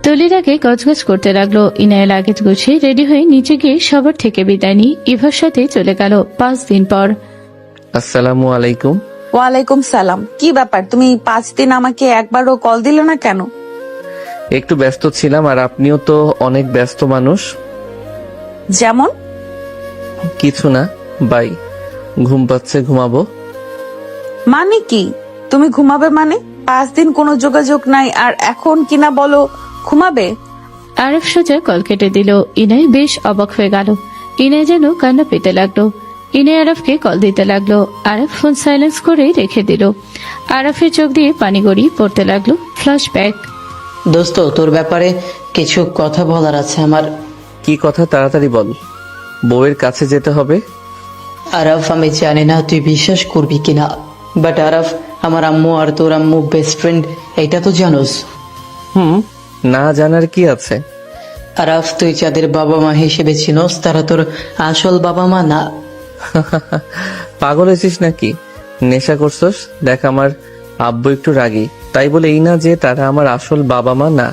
তুলির আগে গজগজ করতে লাগলো। ইনায়ের লাগেজ গুছিয়ে রেডি হয়ে নিচে গিয়ে সবার থেকে বিদায় নিয়ে ইভার সাথে চলে গেল 5 দিন পর। আসসালামু আলাইকুম। ওয়ালাইকুম সালাম। কি ব্যাপার, তুমি 5 দিন আমাকে একবারও কল দিলে না কেন? একটু ব্যস্ত ছিলাম, আর আপনিও তো অনেক ব্যস্ত মানুষ। যেমন? কিছু না, বাই। ঘুম পাচ্ছে, ঘুমাবো। মানে কি? তুমি ঘুমাবে মানে? 5 দিন কোনো যোগাযোগ নাই, আর এখন কিনা বলো ঘুমাবে? আরফ সোজা কল কেটে দিল। ইনায় বেশ অবাক হয়ে গেল। ইনায় যেন কান্না পেতে লাগলো। ইনায় আরফকে কল দিতে লাগলো। আরফ ফোন সাইলেন্স করে রেখে দিল। আরফের চোখ দিয়ে পানি গড়িয়ে পড়তে লাগলো। ফ্ল্যাশব্যাক। দোস্ত, তোর ব্যাপারে কিছু কথা বলার আছে আমার। কি কথা? তাড়াতাড়ি বল। বউয়ের কাছে যেতে হবে। আরফ, আমি জানি না তুই বিশ্বাস করবি কিনা, বাট আরফ, আমার আম্মু আর তোর আম্মু বেস্ট ফ্রেন্ড, এটা তো জানোস। না জানার কি আছে? আরফ, তুই যাদের বাবা মা হিসেবে চিনোস তারা তোর আসল বাবা মা না। পাগল হয়েছিস নাকি? নেশা করছস? দেখ, আমার আব্বু একটু রাগী, তাই বলে এই না যে তারা আমার আসল বাবা মা না।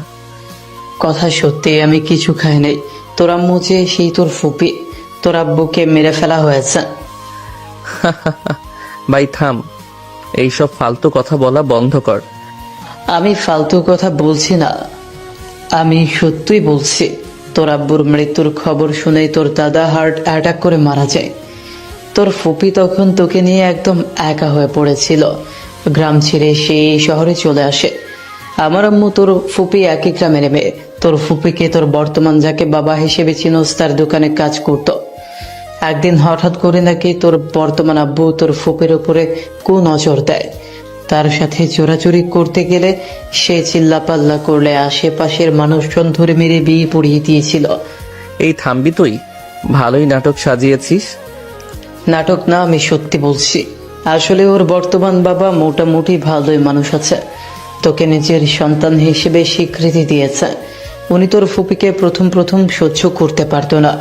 কথা সত্যি, আমি কিছু খাই নাই। তোর আম্মু যে সেই তোর ফুপি, তোর আব্বুকে মেরে ফেলা হয়েছে। ভাই থাম, এইসব ফালতু কথা বলা বন্ধ কর। আমি ফালতু কথা বলছি না, আমি সত্যিই বলছি। তোর আব্বুর মৃত্যুর খবর শুনেই তোর দাদা হার্ট অ্যাটাক করে মারা যায়। তোর ফুপি তখন তোকে নিয়ে একদম একা হয়ে পড়েছিল। গ্রাম ছেড়ে সে এই শহরে চলে আসে। আমার আম্মু তোর ফুপি একই গ্রামের মেয়ে। তোর ফুপিকে তোর বর্তমান যাকে বাবা হিসেবে চিনোস তার দোকানে কাজ করত। একদিন হঠাৎ করে নাকি তোর বর্তমান আব্বু তোর ফুপির উপরে নজর দেয়। তার সাথে চোরাচুরি করতে গেলে সে চিল্লাপাল্লা করলে আশেপাশের মানুষজন ধরে মেরে বিয়ে পড়িয়ে দিয়েছিল। এই থামবি তুই? ভালোই নাটক সাজিয়েছিস। নাটক না, আমি সত্যি বলছি। আসলে ওর বর্তমান বাবা মোটামুটি ভালোই মানুষ আছে, তোকে নিজের সন্তান হিসেবে স্বীকৃতি দিয়েছে। উনি তোর ফুপিকে প্রথম প্রথম সহ্য করতে পারতো না।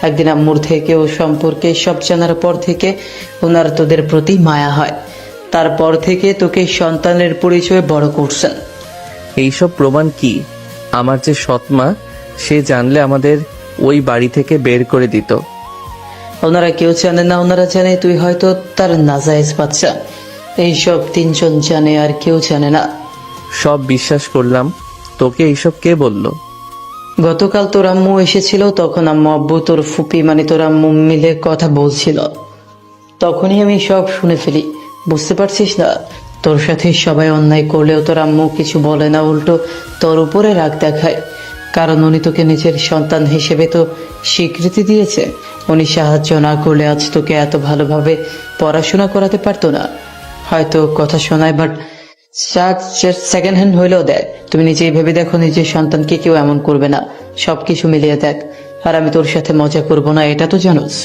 একদিন আম্মুর থেকে ও সম্পর্কে সব জানার পর থেকে ওনার তোদের প্রতি মায়া হয়। তারপর থেকে তোকে সন্তানের পরিচয় বড় করছেন। এইসব প্রমাণ কি? আমার যে সৎমা, সে জানলে আমাদের ওই বাড়ি থেকে বের করে দিত। ওনারা কেউ জানে না, ওনারা জানে তুই হয়তো তার নাজায়েজ বাচ্চা। এইসব তিনজন জানে, আর কেউ জানে না। সব বিশ্বাস করলাম, তোকে এইসব কে বলল? গতকাল তোর আম্মু এসেছিল, তখন আম্মু আব্বু তোর ফুপি মানে তোর আম্মু মিলে কথা বলছিল। তখনই আমি সব শুনে ফেলি। বুঝতে পারছিস না, তোর সাথে সবাই অন্যায় করলেও তোর আম্মু কিছু বলে না, উল্টো তোর উপরে রাগ দেখায়। কারণ উনি তোকে নিজের সন্তান হিসেবে তো স্বীকৃতি দিয়েছে। উনি সাহায্য না করলে আজ তোকে এত ভালোভাবে পড়াশোনা করাতে পারতো না। হয়তো কথা শোনায়, বাট সেকেন্ড হ্যান্ড হইলেও দেয়। তুমি নিজেই ভেবে দেখো, নিজের সন্তানকে কেউ এমন করবে না। সবকিছু মিলিয়ে দেখ। আর আমি তোর সাথে মজা করব না, এটা তো জানোস।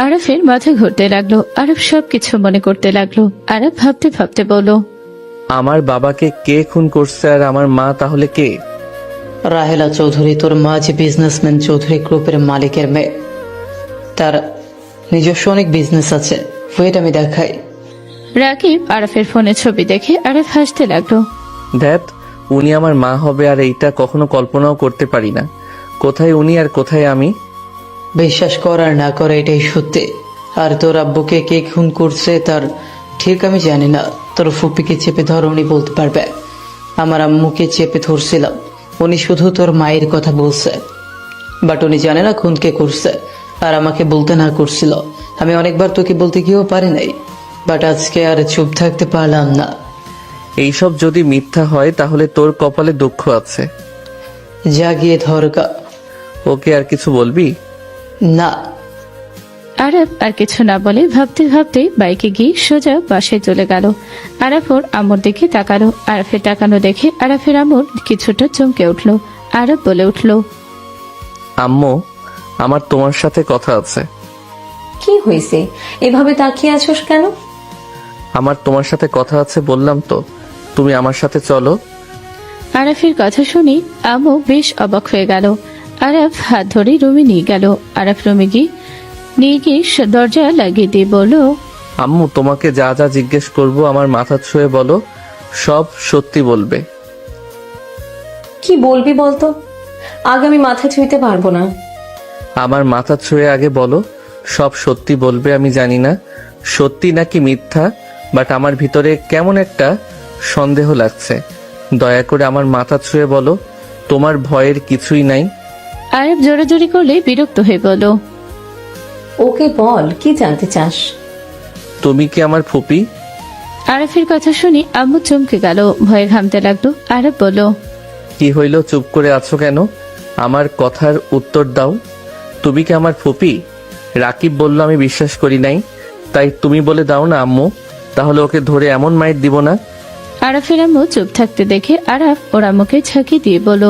আরফের মাথা ঘুরতে লাগলো। আরফ সবকিছু মনে করতে লাগলো। আরফ ভাবতে ভাবতে বলল, আমার বাবাকে কে খুন করছে আর আমার মা তাহলে কে? রাহেলা চৌধুরী, তোর মা যে বিজনেসম্যান চৌধুরী গ্রুপের মালিকের মেয়ে। তার নিজস্ব অনেক বিজনেস আছে। ওয়েট, আমি দেখাই। রাকিব আরফের ফোনে ছবি দেখে আরফ হাসতে লাগলো। ধ্যাত, উনি আমার মা হবে আর এইটা কখনো কল্পনাও করতে পারি না। কোথায় উনি আর কোথায় আমি? বিশ্বাস কর আর না করে এটাই সত্যি। আর তোর আব্বুকে কে খুন করছে তার ঠিক আমি জানি না। তোর ফুপিকে চেপে ধর, উনি বলতে পারবে। আমার আম্মুকে চেপে ধরছিলাম, উনি শুধু তোর মায়ের কথা বলছে, বাট উনি জানে না খুন কে করছে। আর আমাকে বলতে না করছিল। আমি অনেকবার তোকে বলতে গিয়েও পারি নাই, বাট আজকে আর চুপ থাকতে পারলাম না। এইসব যদি মিথ্যা হয় তাহলে তোর কপালে দুঃখ আছে। যা গিয়ে ধরকা। ওকে, আর কিছু বলবি? না। আরফ আর কিছু না বলে ভাবতে ভাবতে বাইকে গিয়ে সোজা বাসায় চলে গেল। আরফ ওর আম্মুর দিকে তাকালো। আরফের তাকানো দেখে আরফের আম্মুর কিছুটা চমকে উঠল। আরফ বলে উঠল, আম্মু, আমার তোমার সাথে কথা আছে। কি হয়েছে? এভাবে তাকিয়ে আছোস কেন? আমার তোমার সাথে কথা আছে বললাম তো, তুমি আমার সাথে চলো। আরফের কথা শুনে আম্মু বেশ অবাক হয়ে গেল। আরফ হাত ধরে রুমে নিয়ে গেল। আরফ রুমে নিয়ে গিয়ে দরজা লাগিয়ে দিয়ে বলল, আম্মু, তোমাকে যা যা জিজ্ঞেস করব আমার মাথা ছুঁয়ে বলো, সব সত্যি বলবে। কি বলবি বলতো? আগে আমি মাথা ছুঁইতে পারবো না। আমার মাথা ছুঁয়ে আগে বলো, সব সত্যি বলবে। আমি জানি না সত্যি নাকি মিথ্যা, বাট আমার ভিতরে কেমন একটা সন্দেহ লাগছে। দয়া করে আমার মাথা ছুঁয়ে বলো, তোমার ভয়ের কিছুই নাই। আরফ জোরাজোরি করলে বিরক্ত হয়ে বলল, ওকে বল, কি জানতে চাস? তুমি কি আমার ফুপি? আরফের কথা শুনে আম্মু চমকে গেল, ভয়ে ঘামতে লাগলো। আরফ বলল, কি হইল, চুপ করে আছো কেন? আমার কথার উত্তর দাও। তুমি কি আমার ফুপি? রাকিব বলল, আমি বিশ্বাস করি নাই, তাই তুমি বলে দাও না আম্মু, তাহলে ওকে ধরে এমন মাইর দিব না। আরফের আম্মু চুপ থাকতে দেখে আরফ ওর আম্মুকে ঝাঁকি দিয়ে বলল,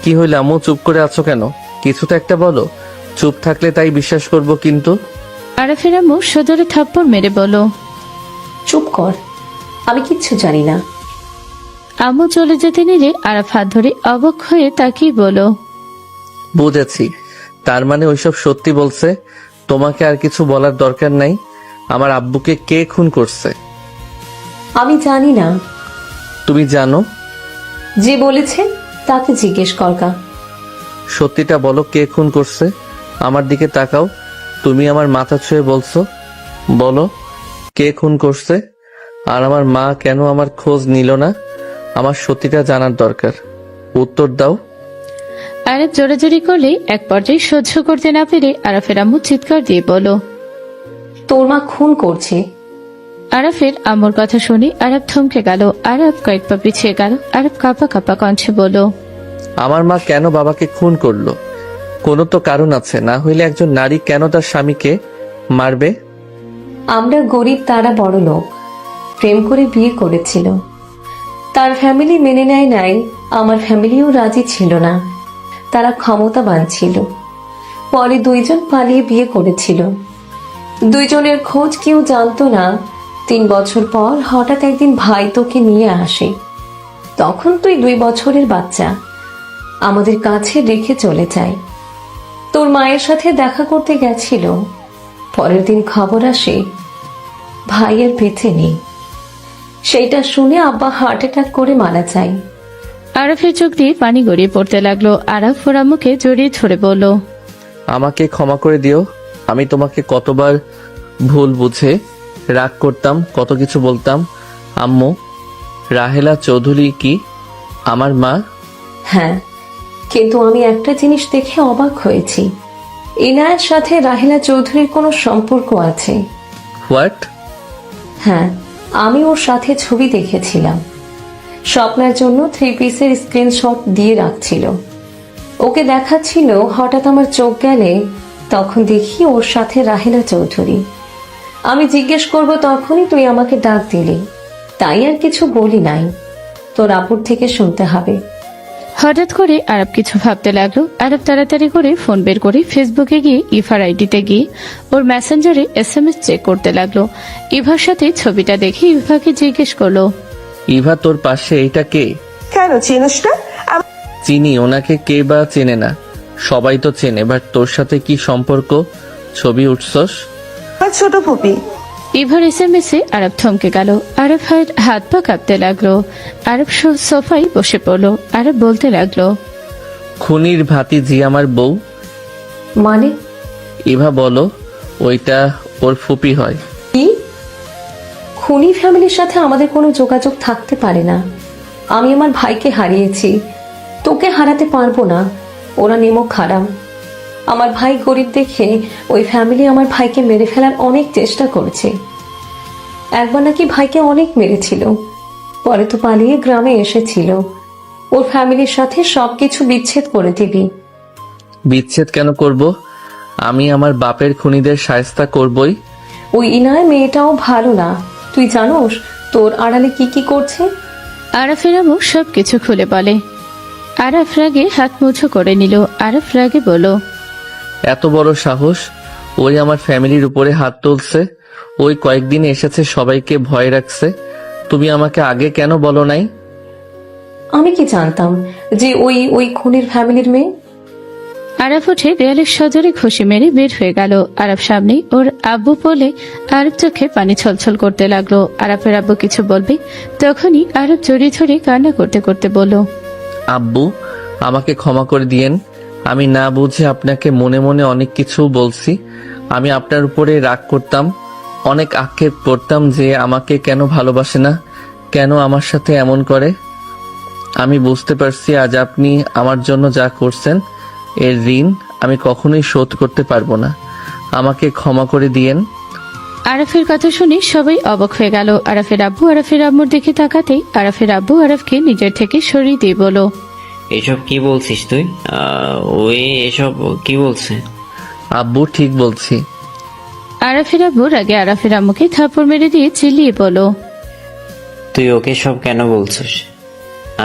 কি হইল আম্মু, চুপ করে আছো কেন? কিছু তো একটা বলো। চুপ থাকলে তাই বিশ্বাস করব কিন্তু। আরফের আম্মু সদরে থাপ্পড় মেরে বলল, চুপ কর, আমি কিচ্ছু জানি না। আম্মু চলে যেতে নিলে আরফ হাত ধরে অবাক হয়ে তাকিয়ে বলল, বুঝেছি, তার মানে ওইসব সত্যি বলছে। তোমাকে আর কিছু বলার দরকার নাই। আমার আব্বুকে কে খুন করছে? আমি জানি না। তুমি জানো? যে বলেছে তাকে জিজ্ঞেস করকা। সত্যিটা বলো, কে খুন করছে? আমার দিকে তাকাও। তুমি আমার মাথা ছুঁয়ে বলছো, বলো কে খুন করছে? আর আমার মা কেন আমার খোঁজ নিল না? আমার সত্যিটা জানার দরকার, উত্তর দাও। আরফ জোরাজোরি করলে এক পর্যায়ে সহ্য করতে না পেরে আরফের আম্মু চিৎকার দিয়ে বলল, তোর মা খুন করছে। আরাফের আম্মুর কথা শুনে আরব থমকে গেল। আরব কয়েক পা পিছিয়ে গেল। আরব কাঁপা কাঁপা কণ্ঠে বলল, আমার মা কেন বাবাকে খুন করলো? কোনো তো কারণ আছে, না হইলে একজন নারী কেন তার স্বামীকে মারবে? আমরা গরিব, তারা বড় লোক, প্রেম করে বিয়ে করেছিল। তার ফ্যামিলি মেনে নেয় নাই, আমার ফ্যামিলিও রাজি ছিল না। তারা ক্ষমতাবান ছিল। পরে দুইজন পালিয়ে বিয়ে করেছিল। দুইজনের খোঁজ কেউ জানতো না। 3 বছর পর হঠাৎ একদিন ভাই তোকে নিয়ে আসে। তখন তুই 2 বছরের বাচ্চা, আমাদের কাছে রেখে চলে যায়। তোর মায়ের সাথে দেখা করতে গেছিল। পরের দিন খবর আসে ভাইয়ের বেঁচে নেই। সেইটা শুনে আব্বা হার্ট অ্যাটাক করে মারা যায়। আরফের চোখ দিয়ে পানি গড়িয়ে পড়তে লাগলো। আরফ ওর আম্মুকে জড়িয়ে ধরে বলল, আমাকে ক্ষমা করে দিও। আমি তোমাকে কতবার ভুল বুঝে রাগ করতাম, কত কিছু বলতাম। আম্মু, রাহেলা চৌধুরী কি আমার মা? হ্যাঁ, কিন্তু আমি একটা জিনিস দেখে অবাক হয়েছি। ইনায়ের সাথে রাহেলা চৌধুরীর কোনো সম্পর্ক আছে। হোয়াট? হ্যাঁ, আমি ওর সাথে ছবি দেখেছিলাম। স্বপ্নের জন্য 3 পিসের স্ক্রিনশট দিয়ে রাখছিল। ওকে দেখাচ্ছিল। হঠাৎ আমার চোখ গেলে তখন দেখি ওর সাথে রাহেলা চৌধুরী। আমি জিজ্ঞেস করব তখনই তুই আমাকে ডাক দিলি, তাই আর কিছু বলি নাই। তোর আপুর থেকে শুনতে হবে। হঠাৎ করে আরব কিছু ভাবতে লাগলো। আরব তাড়াতাড়ি করে ফোন বের করে ফেসবুকে গিয়ে ইভার আইডিতে গিয়ে ওর মেসেঞ্জারে SMS চেক করতে লাগলো। ইভার সাথে ছবিটা দেখে ইভাকে জিজ্ঞেস করলো, ইভা, তোর পাশে এইটা কে? কেন চিনিস না? চিনি, ওনাকে কে বা চেনে না? সবাই তো চেনে, বাট তোর সাথে কি সম্পর্ক? ছবি উঠছস? আমার ছোট ফুপি। ইভার SMS এ আরব থমকে গেল। আরব হাত পা কাঁপতে লাগলো। আরব সোফায় বসে পড়লো। আরব বলতে লাগলো, খুনির ভাতিজি আমার বউ। মানে? ইভা বলো, ওইটা ওর ফুপি হয়। কি? খুনি ফ্যামিলির সাথে আমাদের কোনো যোগাযোগ থাকতে পারে না। আমি আমার ভাইকে হারিয়েছি, তোকে হারাতে পারবো না। ওরা নিমক হারাম। আমার ভাই গরিব দেখে ওই ফ্যামিলি আমার ভাইকে মেরে ফেলার অনেক চেষ্টা করেছে। একবার নাকি ভাইকে অনেক মেরেছিল। পরে তো পালিয়ে গ্রামে এসেছিল। ওর ফ্যামিলির সাথে সবকিছু বিচ্ছেদ করে দিবি। বিচ্ছেদ কেন করব? আমি আমার বাপের খুনিদের শায়েস্তা করবই। ওই ইনায় মেয়েটাও ভালো না। তুই জানোস তোর আড়ালে কি কি করছে? আরফের আম্মু সবকিছু খুলে বলে। আরফ রাগে হাত মুঠো করে নিল। আরফ রাগে বলল, এত বড় সাহস! ওই আমার ফ্যামিলির উপরে হাত তুলছে। ওই কয়েকদিন এসেছে, সবাইকে ভয় রাখছে। তুমি আমাকে আগে কেন বলো নাই? আমি কি জানতাম যে ওই খুনির ফ্যামিলির মেয়ে? আরফ উঠে দেয়ালের সজোরে ঘুষি মেরে বের হয়ে গেল। আরব সামনে ওর আব্বু বলে আরব চোখে পানি ছলছল করতে লাগলো। আরফের আব্বু কিছু বলবে তখনই আরব জড়িয়ে ধরে কান্না করতে করতে বলল, আব্বু, আমাকে ক্ষমা করে দিয়েন। আমি না বুঝে আপনাকে মনে মনে অনেক কিছু বলছি। আমি আপনার উপরে রাগ করতাম, অনেক আক্ষেপ করতাম যে আমাকে কেন ভালোবাসে না, কেন আমার সাথে এমন করে। আমি বুঝতে পারছি আজ আপনি আমার জন্য যা করছেন এর ঋণ আমি কখনোই শোধ করতে পারবো না। আমাকে ক্ষমা করে দিয়েন। আরফের কথা শুনে সবাই অবাক হয়ে গেল। আরফের আব্বু আরফের আম্মুর দিকে তাকাতেই আরফের আব্বু আরফকে নিজের থেকে সরিয়ে দিয়ে বলল, এসব কি বলছিস তুই? ওই এসব কি বলছে? আব্বু, ঠিক বলছি। আরফের আব্বু রাগে আরফের আম্মুকে থাপ্পড় মেরে দিয়ে চিল্লিয়ে বলল, তুই ওকে সব কেন বলছিস?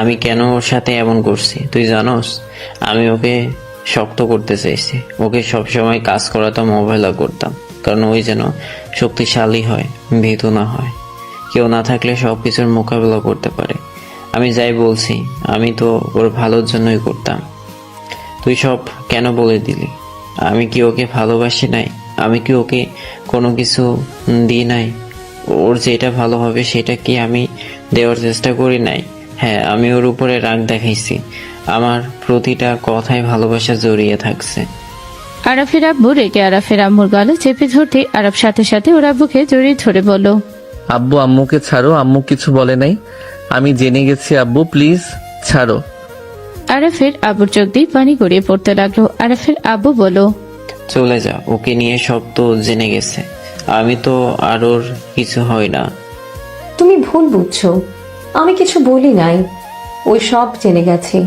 আমি কেন ওর সাথে এমন করছি তুই জানোস? আমি ওকে শক্ত করতে চাইছি। ওকে সবসময় কাজ করাতাম, অবহেলা করতাম, কারণ ওই যেন শক্তিশালী হয়, ভীতু না হয়, কেউ না থাকলে সবকিছুর মোকাবেলা করতে পারে। আমি যাই বলছি আমি তো ওর ভালোর জন্যই করতাম। তুই সব কেন বলে দিলি? আমি কি ওকে ভালোবাসি নাই? আমি কি ওকে কোনো কিছু দিই নাই? ওর যেটা ভালো হবে সেটা কি আমি দেওয়ার চেষ্টা করি নাই? হ্যাঁ, আমি ওর উপরে রাগ দেখাইছি। আমার প্রতিটা কথায় ভালোবাসা জড়িয়ে থাকছে। আরফের আব্বু রেগে আরফের আম্মুর গলা চেপে ধরতে আরব সাথে সাথে ওর আব্বুকে জড়িয়ে ধরে বলল, আব্বু, আম্মুকে ছাড়ো। আম্মু কিছু বলে নাই, আমি জেনে গেছি। আব্বু প্লিজ ছাড়ো। আরফের আব্বুর চোখ দিয়ে পানি গড়িয়ে পড়তে লাগলো। আরফের আব্বু বলল, চলে যা, ওকে নিয়ে সব তো জেনে গেছে। আমি তো আর ওর কিছু হয় না। তুমি ভুল বুঝছো, আমি কিছু বলি নাই। ওই সব জেনে গেছে,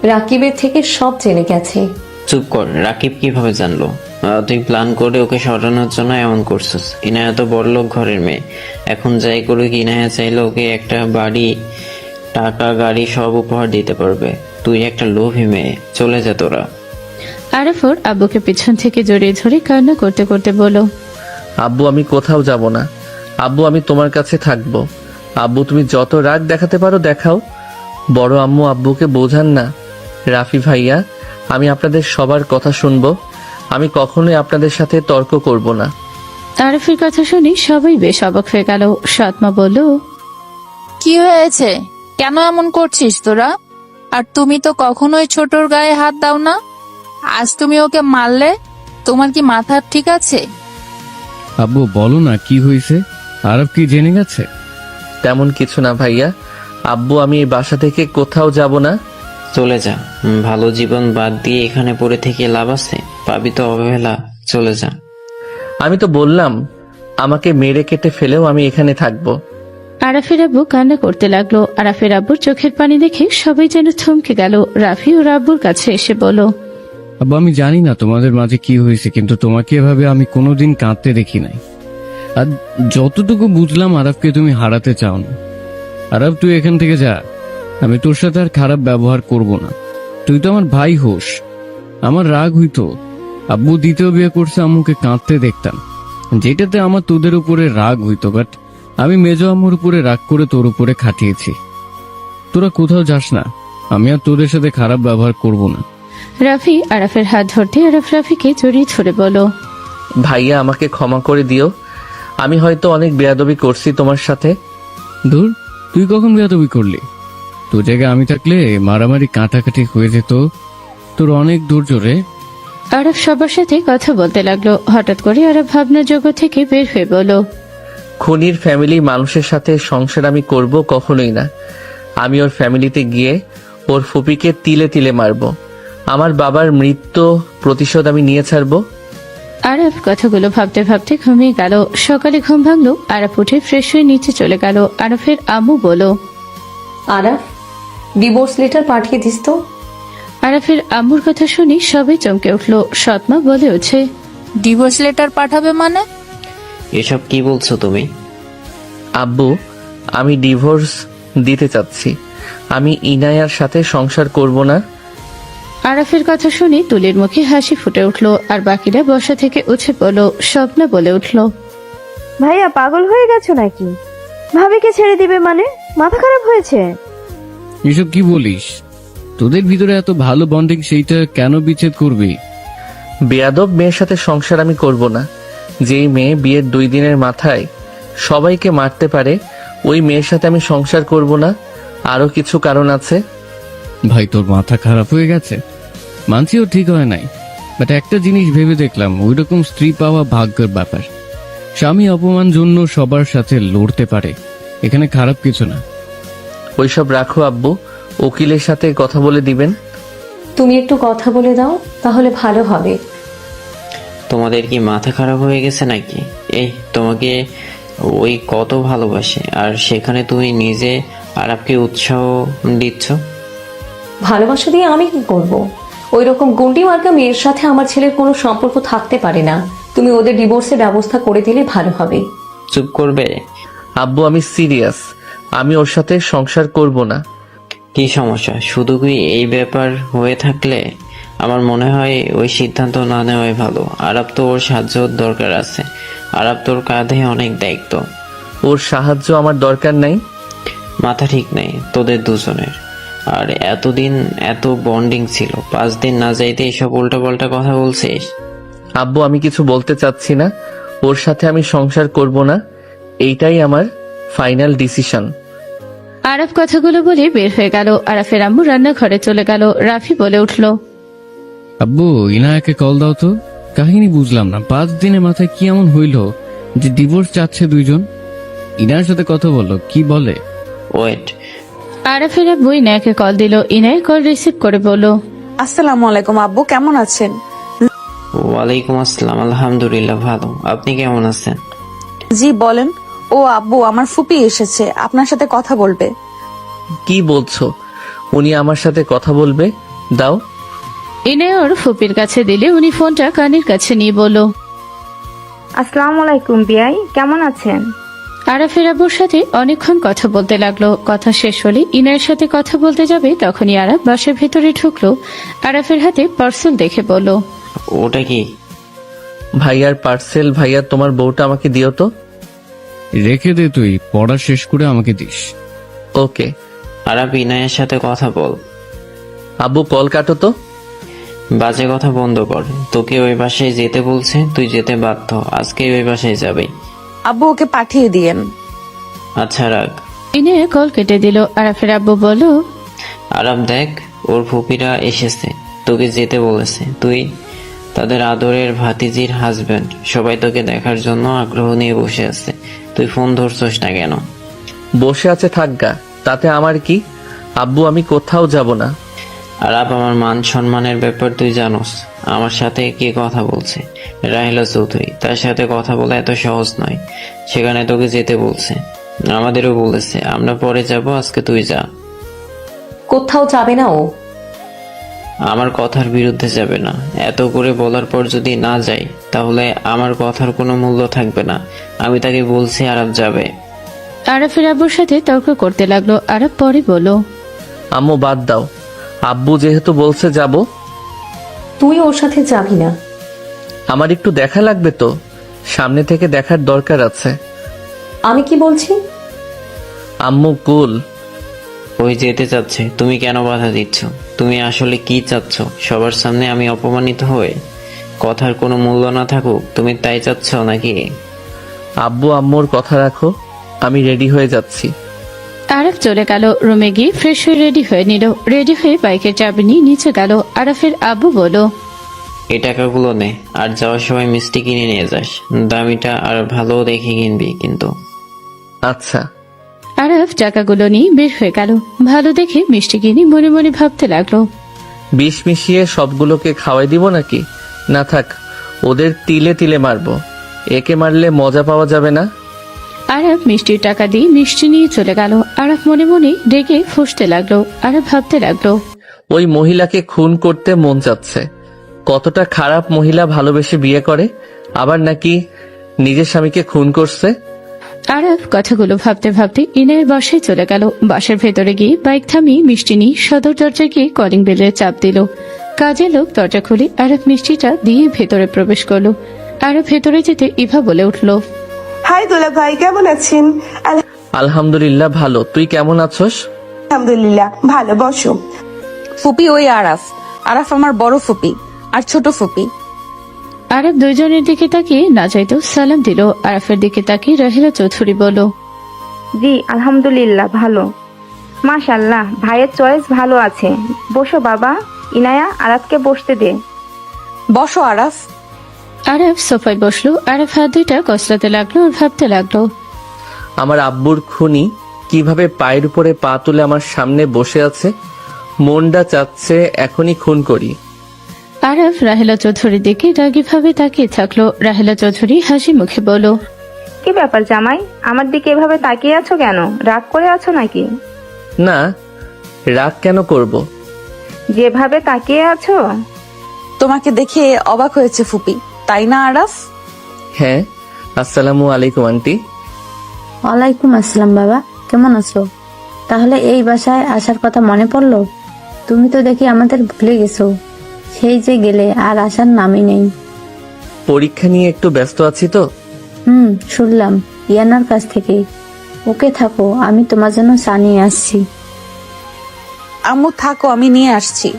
রাকিবের থেকে সব জেনে গেছে। চুপ কর, রাকিব কিভাবে জানলো? তুই প্ল্যান করে ওকে সরানোর জন্য এমন করছিস। ইনায়া তো বড়লোক ঘরের মেয়ে, এখন যাই করুক ইনায়া চাইলে ওকে একটা বাড়ি, টাকা, গাড়ি সব উপহার দিতে পারবে। তুই একটা লোভী মেয়ে, চলে যা তোরা। আরাফ ওর আব্বুকে পিছন থেকে জড়িয়ে ধরে কান্না করতে করতে বলল, আব্বু আমি কোথাও যাব না। আব্বু আমি তোমার কাছে থাকবো। আব্বু তুমি যত রাগ দেখাতে পারো দেখাও। বড় আম্মু আব্বুকে বোঝান না। রাফি ভাইয়া, আমি আপনাদের সবার কথা শুনবো। আমি কখনোই আপনাদের সাথে তর্ক করব না। আরাফের কথা শুনে সবাই বেশ অবাক হয়ে গেল। সৎমা বলল, কি হয়েছে? কেন এমন করছিস তোরা? আর তুমি তো কখনোই ছোটর গায়ে হাত দাও না, আজ তুমি ওকে মারলে? তোমার কি মাথা ঠিক আছে? আব্বু বলো না কি হয়েছে? আরব কি জেনে গেছে? তেমন কিছু না ভাইয়া। আব্বু আমি এই বাসা থেকে কোথাও যাব না। চলে যা, ভালো জীবন বাদ দিয়ে এখানে পড়ে থেকে লাভ আছে? পাবি তো অবহেলা, চলে যা। আমি তো বললাম আমাকে মেরে কেটে ফেলেও আমি এখানে থাকবো। আরাফের আব্বু কান্না করতে লাগলো। আরাফের আব্বুর চোখের পানি দেখে সবাই যেন থমকে গেল। রাফি ওর আব্বুর কাছে এসে বলল, আব্বু আমি জানি না তোমাদের মাঝে কি হয়েছে, কিন্তু তোমাকে এভাবে আমি কোনোদিন কাঁদতে দেখি নাই। আর যতটুকু বুঝলাম আরবকে তুমি হারাতে চাও না। আরব তুই এখান থেকে যা, আমি তোর সাথে আর খারাপ ব্যবহার করব না। তুই তো আমার ভাই হোস। আমার রাগ হইতো, আব্বু দ্বিতীয় বিয়ে করছে, আম্মুকে কাঁদতে দেখতাম, যেটাতে আমার তোদের উপরে রাগ হইতো। বাট আমি মেজো আম্মুর উপরে রাগ করে তোর উপরে খাটিয়েছি। তোরা কোথাও যাস না, আমি আর তোদের সাথে খারাপ ব্যবহার করব না। রাফি আরাফের হাত ধরতে আরাফ রাফিকে জড়িয়ে ধরে বলল, ভাইয়া আমাকে ক্ষমা করে দিও। আমি হয়তো অনেক বেয়াদবি করছি তোমার সাথে। ধুর, তুই কখন বেয়াদবি করলি? তোর জায়গায় আমি থাকলে মারামারি কাটাকাটি হয়ে যেত। তোর অনেক ধৈর্য রে। আরাফ সবার সাথে কথা বলতে লাগলো। হঠাৎ করে আরাফ ভাবনার জগৎ থেকে বের হয়ে বলল, খুনির ফ্যামিলি মানুষের সাথে সংসার আমি করব কখনোই না। আমি ওর ফ্যামিলিতে গিয়ে ওর ফুপিকে তিলে তিলে মারব। আমার বাবার মৃত্যু প্রতিশোধ আমি নিয়ে ছাড়বো। আরাফ কথাগুলো ভাবতে ভাবতে ঘুমিয়ে গেল। সকালে ঘুম ভাঙলো। আরাফ উঠে ফ্রেশ হয়ে নিচে চলে গেল। আরাফের আম্মু বলল, আরাফ, ডিভোর্স লেটার পাঠিয়ে দিস তো। আরাফের আম্মুর কথা শুনে সবাই চমকে উঠলো। সৎমা বলে উঠছে, ডিভোর্স লেটার পাঠাবে মানে? এসব কি বলছো তুমি? আব্বু আমি ডিভোর্স দিতে চাচ্ছি। আমি ইনায়ার সাথে সংসার করব না। আরাফের কথা শুনে তুলির মুখে হাসি ফুটে উঠলো। আর বাকিরা বসা থেকে উঠে পড়লো। স্বপ্না বলে উঠলো, ভাইয়া পাগল হয়ে গেছো নাকি? ভাবিকে ছেড়ে দিবে মানে? মাথা খারাপ হয়েছে? এসব কি বলিস? তোদের ভিতরে এত ভালো বন্ডিং, সেইটা কেন বিচ্ছেদ করবি? বেয়াদব মেয়ের সাথে সংসার আমি করব না। যেই মেয়ে বিয়ের 2 দিনের মাথায় সবাইকে মারতে পারে, ওই মেয়ের সাথে আমি সংসার করব না। আরো কিছু কারণ আছে। ভাই তোর মাথা খারাপ হয়ে গেছে, মানছিও ঠিক হয় নাই। বাট একটা জিনিস ভেবে দেখলাম, ওইরকম স্ত্রী পাওয়া ভাগ্যের ব্যাপার। স্বামী অপমান জন্য সবার সাথে লড়তে পারে, এখানে খারাপ কিছু না। ওইসব রাখো আব্বু, উকিলের সাথে কথা বলে দিবেন। তুমি একটু কথা বলে দাও, তাহলে ভালো হবে। তোমাদের কি মাথা খারাপ হয়ে গেছে নাকি? এই তোমাকে ওই কত ভালোবাসে, আর সেখানে তুমি নিজে আরবকে উৎসাহ দিচ্ছ। ভালোবাসা দিয়ে আমি কি করব? ওই রকম গুন্ডি মার্কা মেয়ের সাথে আমার ছেলের কোনো সম্পর্ক থাকতে পারে না। তুমি ওদের ডিভোর্সের ব্যবস্থা করে দিলে ভালো হবে। চুপ করবে? আব্বু আমি সিরিয়াস, আমি ওর সাথে সংসার করব না। কি সমস্যা? শুধু কি এই ব্যাপার হয়ে থাকলে আমার মনে হয় ওই সিদ্ধান্ত না নেওয়াই ভালো। আরব তো ওর সাহায্য দরকার আছে। আরব তোর কাঁধে অনেক দায়িত্ব। ওর সাহায্য আমার দরকার নাই। মাথা ঠিক নেই তোদের দুজনের। আর এতদিন এত বন্ডিং ছিল, 5 দিন না যাইতে এসব উল্টাপাল্টা কথা বলছিস। আব্বু আমি কিছু বলতে চাচ্ছি না। ওর সাথে আমি সংসার করব না, এইটাই আমার ফাইনাল ডিসিশন। আরাফ কথাগুলো বলে বের হয়ে গেল। আরাফের আম্মু রান্নাঘরে চলে গেল। রাফি বলে উঠলো, আব্বু ইনায়াকে কল দাও তো। কাহিনী বুঝলাম না, 5 দিনের মাথায় কি এমন হইল যে ডিভোর্স চাচ্ছে দুইজন? ইনার সাথে কথা বলো, কি বলে? ওয়েট। আরাফের আব্বু ইনায়াকে কল দিল। ইনায়া কল রিসিভ করে বলল, আসসালামু আলাইকুম আব্বু, কেমন আছেন? ওয়ালাইকুম আসসালাম, আলহামদুলিল্লাহ ভালো। আপনি কেমন আছেন? জি বলেন। ও আব্বু, আমার ফুপি এসেছে, আপনার সাথে কথা বলবে। কি বলছো? উনি আমার সাথে কথা বলবে? দাও। ইনে ওর ফুপির কাছে দিলে উনি ফোনটা কানের কাছে নিয়ে বলল, আসসালামু আলাইকুম বিয়াই, কেমন আছেন? আরাফের আব্বুর সাথে অনেকক্ষণ কথা বলতে লাগলো। কথা শেষ হলে ইনার সাথে কথা বলতে যাবে, তখনই আরাফ বাসার ভেতরে ঢুকলো। আরাফের হাতে পার্সেল দেখে বলল, ওটা কি? ভাইয়ার পার্সেল। ভাইয়া, তোমার বউটা আমাকে দিও তো। রেখে দে, তুই পড়া শেষ করে আমাকে দিস। ওকে। আরাফ, ইনায়ের সাথে কথা বল। আব্বু কল কাটো তো। বাজে কথা বন্ধ কর। তোকে ওই বাসায় যেতে বলছে, তুই যেতে বাধ্য। আজকে ওই বাসায় যাবে। আব্বু, ওকে পাঠিয়ে দিয়েন। আচ্ছা রাখ। ইনে কল কেটে দিল। আরাফের আব্বু বলল, আরাফ দেখ, ওর ফুপিরা এসেছে, তোকে যেতে বলেছে। তুই তাদের আদরের ভাতিজির হাজবেন্ড, সবাই তোকে দেখার জন্য আগ্রহ নিয়ে বসে আছে। তুই ফোন ধরছস না কেন? বসে আছে থাকগা, তাতে আমার কি? আব্বু, আমি কোথাও যাব না। আরাফ, আমার মান সম্মানের ব্যাপার তুই জানোস। আমার সাথে কে কথা বলছে? রাহিলা চৌধুরী। তার সাথে কথা বলা এত সহজ নয়। সেখানে তোকে যেতে বলছে, আমাদেরও বলেছে। আমরা পরে যাব, আজকে তুই যা। কোথাও যাবে না ও। আমার কথার বিরুদ্ধে যাবে না। এত করে বলার পর যদি না যাই, তাহলে আমার কথার কোনো মূল্য থাকবে না। আমি তাকে বলছি আরাফ যাবে। আরাফের আব্বুর সাথে তর্ক করতে লাগলো। আরাফ পরে বলল, আম্মু বাদ দাও, আব্বু যেহেতু বলছে যাব। তুই ওর সাথে যাবি না। আমার একটু দেখা লাগবে তো, সামনে থেকে দেখার দরকার আছে। আমি কি বলছি? আম্মু কুল। ওই যেতে চাচ্ছে, তুমি কেন বাধা দিচ্ছ? তুমি আসলে কি চাচ্ছ? সবার সামনে আমি অপমানিত হয়ে কথার কোনো মূল্য না থাকুক, তুমি তাই চাচ্ছ নাকি? আব্বু আম্মুর কথা রাখো, আমি রেডি হয়ে যাচ্ছি। আরাফ চলে গেল। রুমে গিয়ে ফ্রেশ হয়ে রেডি হয়ে নিল। রেডি হয়ে বাইকের চাবি নিয়ে নিচে গেল। আরাফের আব্বু বলল, এই টাকাগুলো নে, আর যাওয়ার সময় মিষ্টি কিনে নিয়ে যাস। দামিটা আর ভালো দেখে কিনবি কিন্তু। আচ্ছা। আরাফ টাকাগুলো নিয়ে বের হয়ে গেল। ভালো দেখে মিষ্টি কিনে মনে মনে ভাবতে লাগলো, বিষ মিশিয়ে সবগুলোকে খাওয়াই দিব নাকি? না থাক, ওদের তিলে তিলে মারবো। একে মারলে মজা পাওয়া যাবে না। আরাফ মিষ্টির টাকা দিয়ে মিষ্টি নিয়ে চলে গেল। আরাফ মনে মনে রেগে ফুঁসতে লাগলো। আরাফ ভাবতে লাগলো, ওই মহিলাকে খুন করতে মন চাচ্ছে। কতটা খারাপ মহিলা ভালোবেসে বিয়ে করে, আবার নাকি নিজের স্বামীকে খুন করছে। আরাফ কথাগুলো ভাবতে ভাবতে ইনায়ের বাসায় চলে গেল। বাসার ভেতরে গিয়ে বাইক থামিয়ে মিষ্টি নিয়ে সদর দরজায় গিয়ে কলিং বেলের চাপ দিল। কাজের লোক দরজা খুলে আরাফ মিষ্টিটা দিয়ে ভেতরে প্রবেশ করলো। আরাফ ভেতরে যেতে ইভা বলে উঠল, হাই দোলা ভাই, কেমন আছেন? আলহামদুলিল্লাহ ভালো, তুই কেমন আছস? আলহামদুলিল্লাহ ভালো, বসো। ফুপি ওই আরাফ। আরাফ আমার বড় ফুপি আর ছোট ফুপি। আরাফ দুইজনের দিকে তাকিয়ে না চাইতেও সালাম দিল। আরাফের দিকে তাকিয়ে রাহিলা চৌধুরী বলল, জি আলহামদুলিল্লাহ ভালো। মাশাআল্লাহ, ভাইয়ের চয়েস ভালো আছে। বসো বাবা। ইনায়া, আরাফকে বসতে দে। বসো আরাফ। আরাফ সোফায় বসলো। আরাফ হাত দুইটা কসলাতে লাগলো আর ভাবতে লাগলো, আমার আব্বুর খুনি কিভাবে পায়ের উপরে পা তুলে আমার সামনে বসে আছে। মনটা চাচ্ছে এখনই খুন করি। আরাফ রাহেলা চৌধুরীর দিকে রাগী ভাবে তাকিয়ে থাকলো। রাহেলা চৌধুরী হাসি মুখে বলল, কি ব্যাপার জামাই, আমার দিকে এভাবে তাকিয়ে আছো কেন? রাগ করে আছো নাকি? না, রাগ কেন করব? যেভাবে তাকিয়ে আছো। তোমাকে দেখে অবাক হয়েছে ফুপি, তাই না আরাফ? হ্যাঁ। আসসালামু আলাইকুম আন্টি। ওয়ালাইকুম আসসালাম বাবা, কেমন আছো? তাহলে এই বাসায় আসার কথা মনে পড়লো? তুমি তো দেখি আমাদের ভুলে গেছো। সেই যে গেলে আর আসার নামই নেই। পরীক্ষা নিয়ে একটু ব্যস্ত আছি তো। শুনলাম ইয়ানার কাছ থেকে। ওকে থাকো, আমি তোমার জন্য চা নিয়ে আসছি। আম্মু থাকো, আমি নিয়ে আসছি।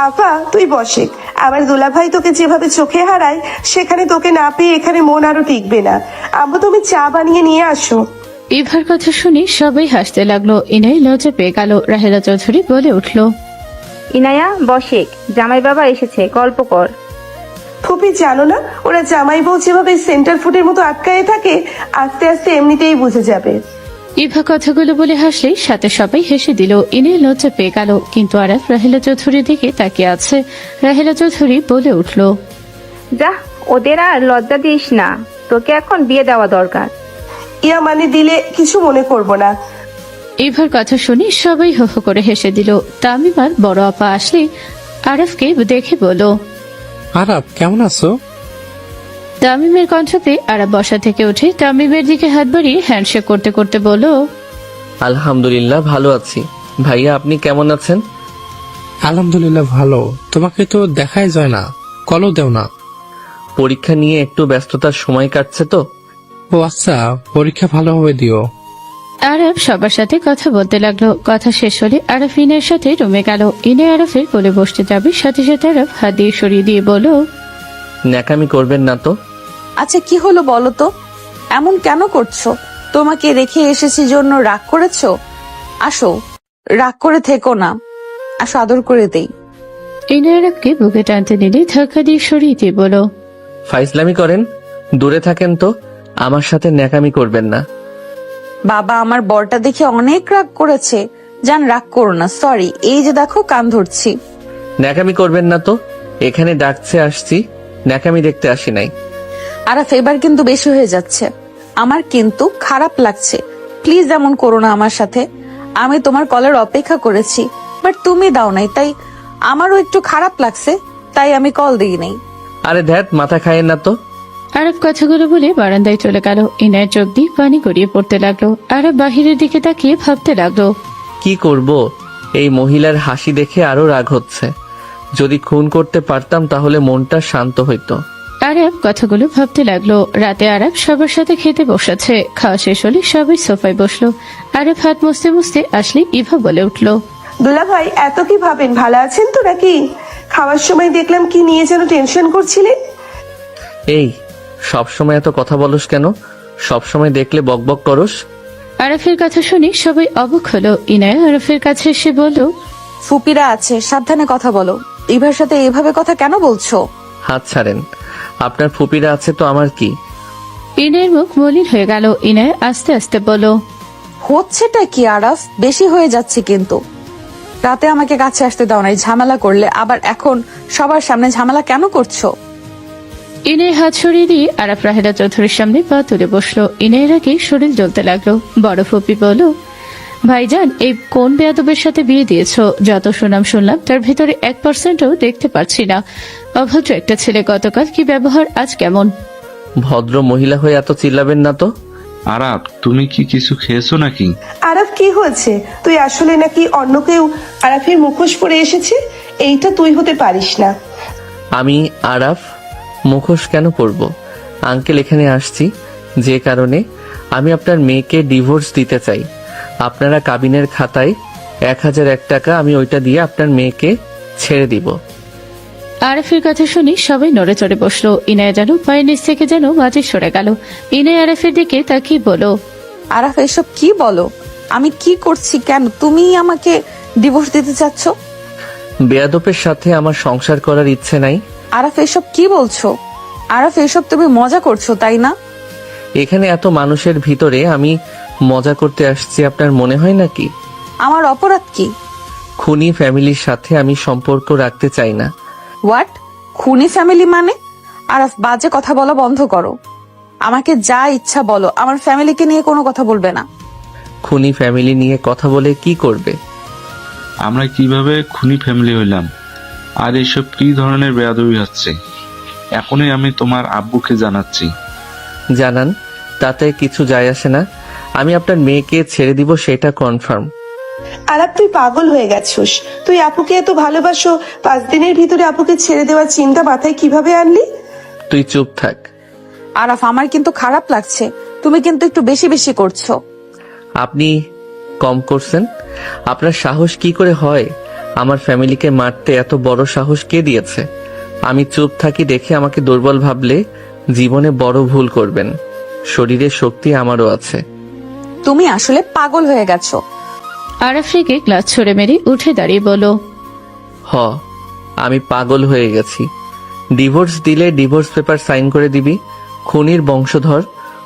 আফা তুই বসে। আমার দুলাভাই তোকে যেভাবে চোখে হারায়, সেখানে তোকে না পেয়ে এখানে মন আরো টিকবে না। আম্মু তুমি চা বানিয়ে নিয়ে আসো। ইভার কথা শুনে সবাই হাসতে লাগলো। ইনাই লজ্জা পেয়ে গেল। রাহেলা চৌধুরী বলে উঠল, ইনায়া বসে, জামাই বাবা এসেছে, গল্প কর। ফুপি জানো না, ওরা জামাই বউ যেভাবে সেন্টার ফুটের মতো আটকায়ে থাকে, আস্তে আস্তে এমনিতেই বুঝে যাবে। ইভা কথাগুলো বলে হাসলে সাথে সবাই হেসে দিল। ইনে লজ্জা পেয়ে গেল। কিন্তু আরাফ রাহেলা চৌধুরীর দিকে তাকিয়ে আছে। রাহেলা চৌধুরী বলে উঠল, যা, ওদের আর লজ্জা দিস না, তোকে এখন বিয়ে দেওয়া দরকার। ইয়া মানে দিলে কিছু মনে করব না। ইভার কথা শুনে সবাই হো হো করে হেসে দিল। তামিমার বড় আপা আসলে আরফকে দেখে বলো, আরাব কেমন আছো? তামিমের কণ্ঠতে আরব বসা থেকে উঠে তামিমের দিকে হাত বাড়িয়ে হ্যান্ডশেক করতে করতে বলো, আলহামদুলিল্লাহ ভালো আছি। ভাইয়া আপনি কেমন আছেন? আলহামদুলিল্লাহ ভালো। তোমাকে তো দেখাই যায় না, কলও দেও না। পরীক্ষা নিয়ে একটু ব্যস্ততার সময় কাটছে তো। ও আচ্ছা, পরীক্ষা ভালোভাবে দিও। আরব সবার সাথে কথা বলতে লাগলো। কথা শেষ হলে আরব ইনের সাথে রুমে গেল। ইনে আরফের কোলে বসতে যাবে, সাথে সাথে আরব হাত দিয়ে সরিয়ে দিয়ে বলো, ন্যাকামি করবেন না তো। আচ্ছা কি হলো বলো তো, এমন কেন করছো? তোমাকে রেখে এসেছি জন্য রাগ করেছো? আসো, রাগ করে থেকো না, আসো আদর করে দেই। ইনে আরবকে বুকে টানতে নিলে ধাক্কা দিয়ে সরিয়ে দিয়ে বলো, ফাইজলামি করেন, দূরে থাকেন তো। আমার সাথে ন্যাকামি করবেন না। বাবা আমার বরটা দেখে অনেক রাগ করেছে। জান রাগ করো না, সরি। এই যে দেখো কান ধরছি। ন্যাকামি করবেন না তো। এখানে ডাকছে আসছি, ন্যাকামি দেখতে আসি নাই। আরাফ এবার কিন্তু বেশি হয়ে যাচ্ছে, আমার কিন্তু খারাপ লাগছে। প্লিজ এমন করো না আমার সাথে। আমি তোমার কলের অপেক্ষা করেছি, বাট তুমি দাও নাই, তাই আমারও একটু খারাপ লাগছে, তাই আমি কল দিই নাই। আরে ধ্যাত, মাথা খায়েন না তো। আরব কথাগুলো বলে বারান্দায় চলে গেল। ইনার চোখ দিয়ে পানি গড়িয়ে পড়তে লাগলো। আরব বাহিরের দিকে তাকিয়ে ভাবতে লাগলো, কি করব, এই মহিলার হাসি দেখে আরো রাগ হচ্ছে। যদি খুন করতে পারতাম তাহলে মনটা শান্ত হইতো। আরব কথাগুলো ভাবতে লাগলো। রাতে আরব সবার সাথে খেতে বসেছে। খাওয়া শেষ হলে সবাই সোফায় বসলো। আরব হাত মুছতে মুছতে আসলে ইভা বলে উঠলো, দুলা ভাই এত কি ভাবেন, ভালো আছেন তো নাকি? খাওয়ার সময় দেখলাম কি নিয়ে যেন টেনশন করছিলেন। এই সবসময় এত কথা বলস কেন? সবসময় দেখলে বকবক করস। আরফের কথা শুনে সবাই অবাক হলো। ইনায়া আরফের কাছে এসে বলল, ফুপিরা আছে, সাবধানে কথা বলো। ইভার সাথে এভাবে কথা কেন বলছো? হাত ছাড়েন। আপনার ফুপিরা আছে তো আমার কি? ইনায়ের মুখ মলিন হয়ে গেল। ইনায়া আস্তে আস্তে বলল, হচ্ছেটা কি আরাফ? বেশি হয়ে যাচ্ছে কিন্তু। রাতে আমাকে কাছে আসতে দাও নাই, ঝামেলা করলে, আবার এখন সবার সামনে ঝামেলা কেন করছো? ইনায়ের হাত সরিয়ে দিয়ে আরফ রাহেলা চৌধুরীর সামনে পা তুলে বসলো। ইনায়ের আগে শরীর জ্বলতে লাগলো। বড় ফুপি বলল, ভাইজান এই কোন বেয়াদবের সাথে বিয়ে দিয়েছো? যত সুনাম শুনলাম তার ভিতরে 1%ও দেখতে পাচ্ছি না। অভদ্র একটা ছেলে, গতকাল কি ব্যবহার, আজ কেমন? ভদ্র মহিলা হয়ে এত চিল্লাবেন না তো। আরাব, তুমি কি কিছু খেয়েছো নাকি? আরাফ কি হয়েছে? তুই আসলে নাকি অন্য কেউ আরাফের মুখোশ পরে এসেছে? এইটা তুই হতে পারিস না। আমি আরাফ মুখোশ কেন পরব? আঙ্কেল এখানে আসছি যে কারণে, আমি আপনার মেয়েকে ডিভোর্স দিতে চাই। আপনারা কাবিনের খাতায় 1001 টাকা, আমি ওইটা দিয়ে আপনার মেয়েকে ছেড়ে দিব। আরফের কথা শুনে সবাই নড়ে চড়ে বসলো। ইনায়া যেন পায়ের নিচ থেকে যেন মাঝে সরে গেল। ইনায়া আরফের দিকে তাকিয়ে বলো, আরাফ এসব কি বলো? আমি কি করছি? কেন তুমি আমাকে ডিভোর্স দিতে চাচ্ছ? বেয়াদবের সাথে আমার সংসার করার ইচ্ছে নাই। আরাফ এসব কি বলছো? আরাফ এসব তুমি মজা করছো তাই না? এখানে এত মানুষের ভিতরে আমি মজা করতে আসছি, আপনার মনে হয় নাকি? আমার অপরাধ কি? খুনি ফ্যামিলির সাথে আমি সম্পর্ক রাখতে চাই না। হোয়াট? খুনি ফ্যামিলি মানে? আরাফ বাজে কথা বলা বন্ধ করো। আমাকে যা ইচ্ছা বলো, আমার ফ্যামিলিকে নিয়ে কোনো কথা বলবে না। খুনি ফ্যামিলি নিয়ে কথা বলে কি করবে? আমরা কিভাবে খুনি ফ্যামিলি হইলাম? আর এসব কি ধরনের বেয়াদবি হচ্ছে? এখনই আমি তোমার আব্বুকে জানাচ্ছি। জানান, তাতে কিছু যায় আসে না। আমি আপনার মেয়েকে ছেড়ে দিব, সেটা কনফার্ম। আরাফ তুই পাগল হয়ে গেছিস। তুই আপুকে এত ভালোবাসো, 5 দিনের ভিতরে আপুকে ছেড়ে দেওয়ার চিন্তা মাথায় কিভাবে আনলি? তুই চুপ থাক। আরাফ আমার কিন্তু খারাপ লাগছে, তুমি কিন্তু একটু বেশি বেশি করছো। আপনি কম করছেন। আপনার সাহস কি করে হয় আমার ফ্যামিলিকে মারতে? এত বড় সাহস কে দিয়েছে? আমি চুপ থাকি দেখে আমাকে দুর্বল ভাবলে জীবনে বড় ভুল করবেন। শরীরের শক্তি আমারও আছে। তুমি আসলে পাগল হয়ে গেছো। আরফ রেগে গ্লাস ছড়ে মেরে উঠে দাঁড়িয়ে বলো, হ, আমি পাগল হয়ে গেছি। ডিভোর্স দিলে ডিভোর্স পেপার সাইন করে দিবি। খুনির বংশধর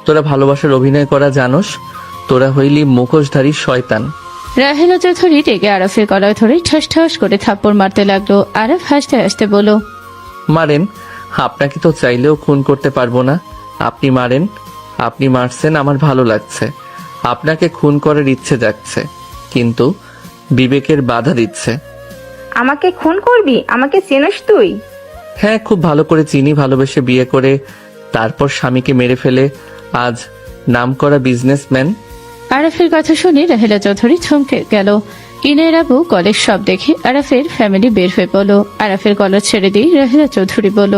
তোরা, ভালোবাসার অভিনয় করা জানোস? তোরা হইলি মুখোশধারী শয়তান। রাহেলা চৌধুরী রেগে আরফের গলায় ধরে ঠাস ঠাস করে থাপ্পড় মারতে লাগলো। আরফ হাসতে হাসতে বলো, মারেন, আপনাকে তো চাইলেও খুন করতে পারবো না। আপনি মারেন, আপনি মারছেন, আমার ভালো লাগছে। আপনাকে খুন করার ইচ্ছে জাগছে, কিন্তু বিবেকের বাধা দিচ্ছে। আমাকে খুন করবি? আমাকে চেনস তুই? হ্যাঁ, খুব ভালো করে চিনি। ভালোবেসে বিয়ে করে তারপর স্বামীকে মেরে ফেলে আজ নামকরা বিজনেসম্যান। আরাফের কথা শুনে রাহেলা চৌধুরী থমকে গেল। ইনায়ের আবু কলেজ সব দেখে আরাফের ফ্যামিলি বের হয়ে পড়ল। আরাফের কলেজ ছেড়ে দিয়ে রাহেলা চৌধুরী বলল,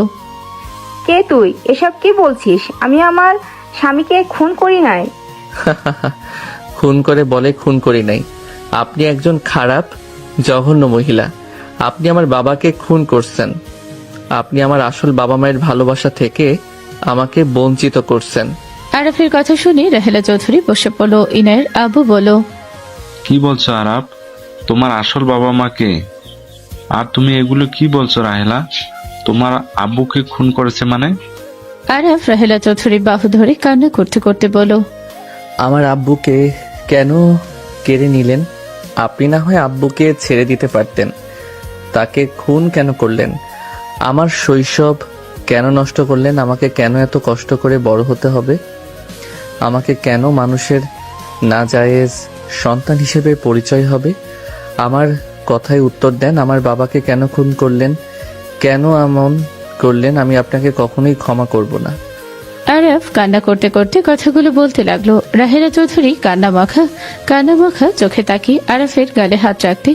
কে তুই? এসব কি বলছিস? আমি আমার স্বামীকে খুন করি নাই। খুন করে বলে খুন করি নাই। আপনি একজন খারাপ জঘন্য মহিলা। আপনি আমার বাবাকে খুন করছেন। আপনি আমার আসল বাবা মায়ের ভালোবাসা থেকে আমাকে বঞ্চিত করছেন। আরাফের কথা শুনে রাহেলা চৌধুরী বসে পড়ল। ইনায়ের আবু বলল, কি বলছো আরাপ? তোমার আসল বাবা মাকে? আর তুমি এগুলো কি বলছো রাহেলা? তোমার আব্বুকে খুন করেছে মানে? আরাফ রাহেলা চৌধুরী বাহু ধরে কান্না করতে করতে বলল, আমার আব্বুকে কেন কেড়ে নিলেন? আপনি না হয় আব্বুকে ছেড়ে দিতে পারতেন। তাকে খুন কেন করলেন? আমার শৈশব কেন নষ্ট করলেন? আমাকে কেন এত কষ্ট করে বড় হতে হবে? আমাকে কেন মানুষের নাজায়েজ সন্তান হিসেবে পরিচয় হবে? আমার কথায় উত্তর দেন। আমার বাবাকে কেন খুন করলেন? কেন এমন করলেন? আমি আপনাকে কখনোই ক্ষমা করব না। আরাফ কান্না করতে করতে কথাগুলো বলতে লাগলো। রাহেলা চৌধুরী কান্না মাখা চোখে তাকিয়ে আরাফের গালে হাত রাখতে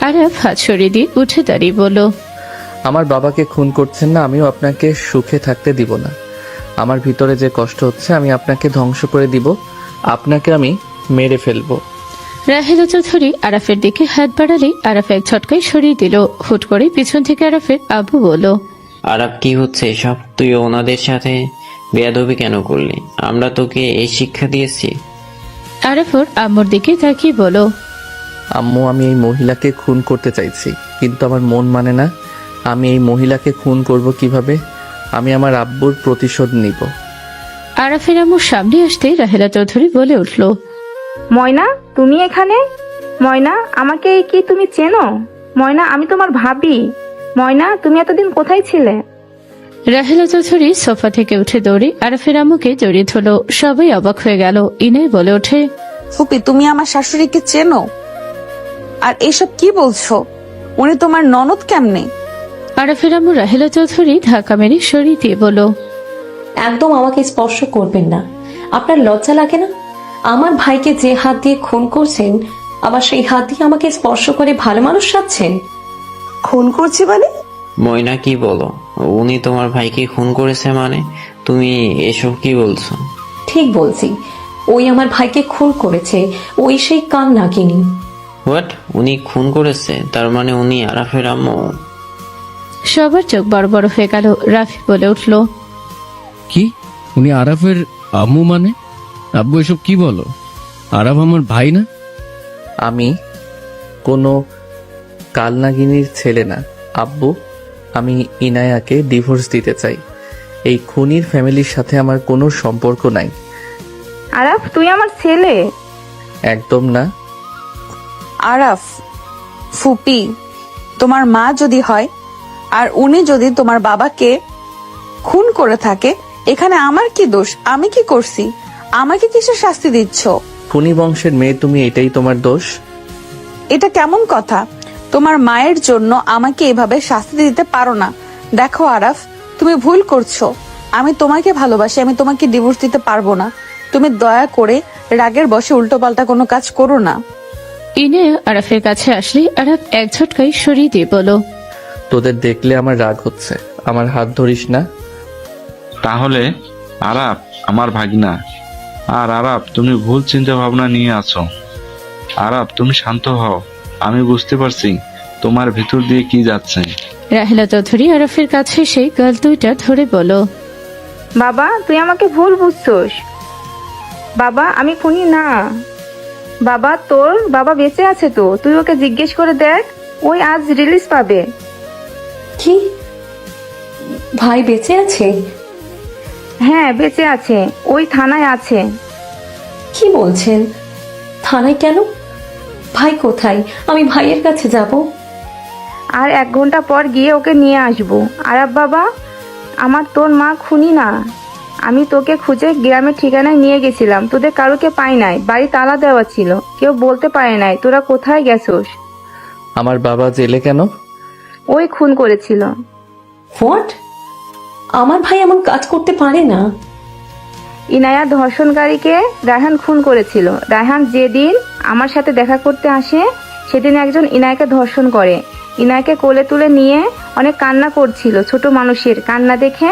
আরাফ হাত সরিয়ে দিয়ে উঠে দাঁড়িয়ে বলল, আমার বাবাকে খুন করছেন না, আমিও আপনাকে সুখে থাকতে দিব না। আমার ভিতরে যে কষ্ট হচ্ছে আমি আপনাকে ধ্বংস করে দিব। আপনাকে আমি মেরে ফেলবো। রাহেলা চৌধুরী আরাফের দিকে হাত বাড়ালে আরাফ এক ঝটকায় সরিয়ে দিল। হুট করে পিছন থেকে আরাফের আব্বু বলল, আরাপ, কি হচ্ছে এসব? তুই ওনাদের সাথে বেয়াদবি কেন করলি? আমরা তোকে এই শিক্ষা দিয়েছি? আরাফ ওর আম্মুর দিকে তাকিয়ে বলল, আম্মু, আমি এই মহিলাকে খুন করতে চাইছি, কিন্তু আমার মন মানে না। আমি এই মহিলাকে খুন করব কিভাবে? আমি আমার আব্বুর প্রতিশোধ নিব। আরাফের আম্মুর সামনে আসতে রাহেলা চৌধুরী বলে উঠল, ময়না, তুমি এখানে? ময়না, আমাকে কি তুমি চেনো? ময়না, আমি তোমার ভাবি। ময়না, তুমি এতদিন কোথায় ছিলে? রাহেলা চৌধুরী সোফা থেকে উঠে দৌড়ে আরাফের আম্মুকে জড়িয়ে ধরল। সবাই অবাক হয়ে গেল। ইনাই বলে ওঠে, ফুপি, তুমি আমার শাশুড়িকে চেনো? আর এসব কি বলছো? উনি তোমার ননদ কেমনে? আরাফের আম্মু রাহেলা চৌধুরী ধাক্কা মেরে সরিয়ে দিয়ে বলল, একদম আমাকে স্পর্শ করবেন না। আপনার লজ্জা লাগে না? আমার ভাইকে যে হাত দিয়ে খুন করছেন, আবার সেই হাত দিয়ে আমাকে স্পর্শ করে ভালো মানুষ সাজছেন। খুন করছি মানে? ময়না, কি বলো? উনি তোমার ভাইকে খুন করেছে মানে? তুমি এসব কি বলছো? ঠিক বলছি, ওই আমার ভাইকে খুন করেছে। ওই সেই কান নাগিনী। হোয়াট? উনি খুন করেছে? তার মানে উনি আরাফের আম্মু? সবার চোখ বড় বড় হয়ে গেল। রাফি বলে উঠল, কি? উনি আরাফের আম্মু মানে? আব্বু, এসব কি বলো? আরাফ আমার ভাই না। আমি কোনো কালনাগিনীর ছেলে না আব্বু। আমি ইনায়াকে ডিভোর্স দিতে চাই। এই খুনির ফ্যামিলির সাথে আমার কোনো সম্পর্ক নাই। আরাফ, তুই আমার ছেলে। একদম না। আরাফ, ফুপি তোমার মা যদি হয় আর উনি যদি তোমার বাবাকে খুন করে থাকে, এখানে আমার কি দোষ? আমি কি করছি? আমাকে কিসের শাস্তি দিচ্ছ? খুনি বংশের মেয়ে তুমি, এটাই তোমার দোষ? এটা কেমন কথা? তোমার মায়ের জন্য আমাকে এভাবে শাস্তি দিতে পারো না। দেখো আরাফ, তুমি ভুল করছো। আমি তোমাকে ভালোবাসি, আমি তোমাকে ডিভোর্স দিতে পারবো না। তুমি দয়া করে রাগের বশে উল্টোপাল্টা কোনো কাজ করো না। ইনে আরাফের কাছে আসলে আরাফ এক ঝটকায় সরিয়ে দিয়ে বলো, তোদের দেখলে আমার রাগ হচ্ছে, আমার হাত ধরিস না। তাহলে আরাপ আমার ভাগিনা। আর আরাপ, তুমি ভুল চিন্তা ভাবনা নিয়ে আছো। আরাপ, তুমি শান্ত হও। আমি বুঝতে পারছি তোমার ভিতর দিয়ে কি যাচ্ছে। রাহেলা চৌধুরী আরাফের কাছে সেই গাল দুইটা ধরে বলো, বাবা, তুই আমাকে ভুল বুঝছোস। বাবা, আমি খুনি না। বাবা, তোর বাবা বেঁচে আছে তো, তুই ওকে জিজ্ঞেস করে দেখ। ওই আজ রিলিজ পাবে। কি? ভাই বেঁচে আছে? হ্যাঁ, বেঁচে আছে। ওই থানায় আছে। কি বলছেন? থানায় কেন? ভাই কোথায়? আমি ভাইয়ের কাছে যাব। আর 1 ঘন্টা পর গিয়ে ওকে নিয়ে আসবো। আরাফ বাবা, আমার তোর মা খুনি না। আমি তোকে খুঁজে গ্রামের ঠিকানায় নিয়ে গেছিলাম, তোদের কারোকে পাই নাই, বাড়ি তালা দেওয়া ছিল, কেউ বলতে পারে নাই তোরা কোথায় গেছোস। আমার বাবা জেলে কেন? ওই খুন করেছিল। হোয়াট? আমার ভাই এমন কাজ করতে পারে না। ইনায়া ধর্ষণকারীকে রায়হান খুন করেছিল। রায়হান যেদিন আমার সাথে দেখা করতে আসে সেদিন একজন ইনায়াকে ধর্ষণ করে। ইনায়াকে কোলে তুলে নিয়ে অনেক কান্না করছিল। ছোট মানুষের কান্না দেখে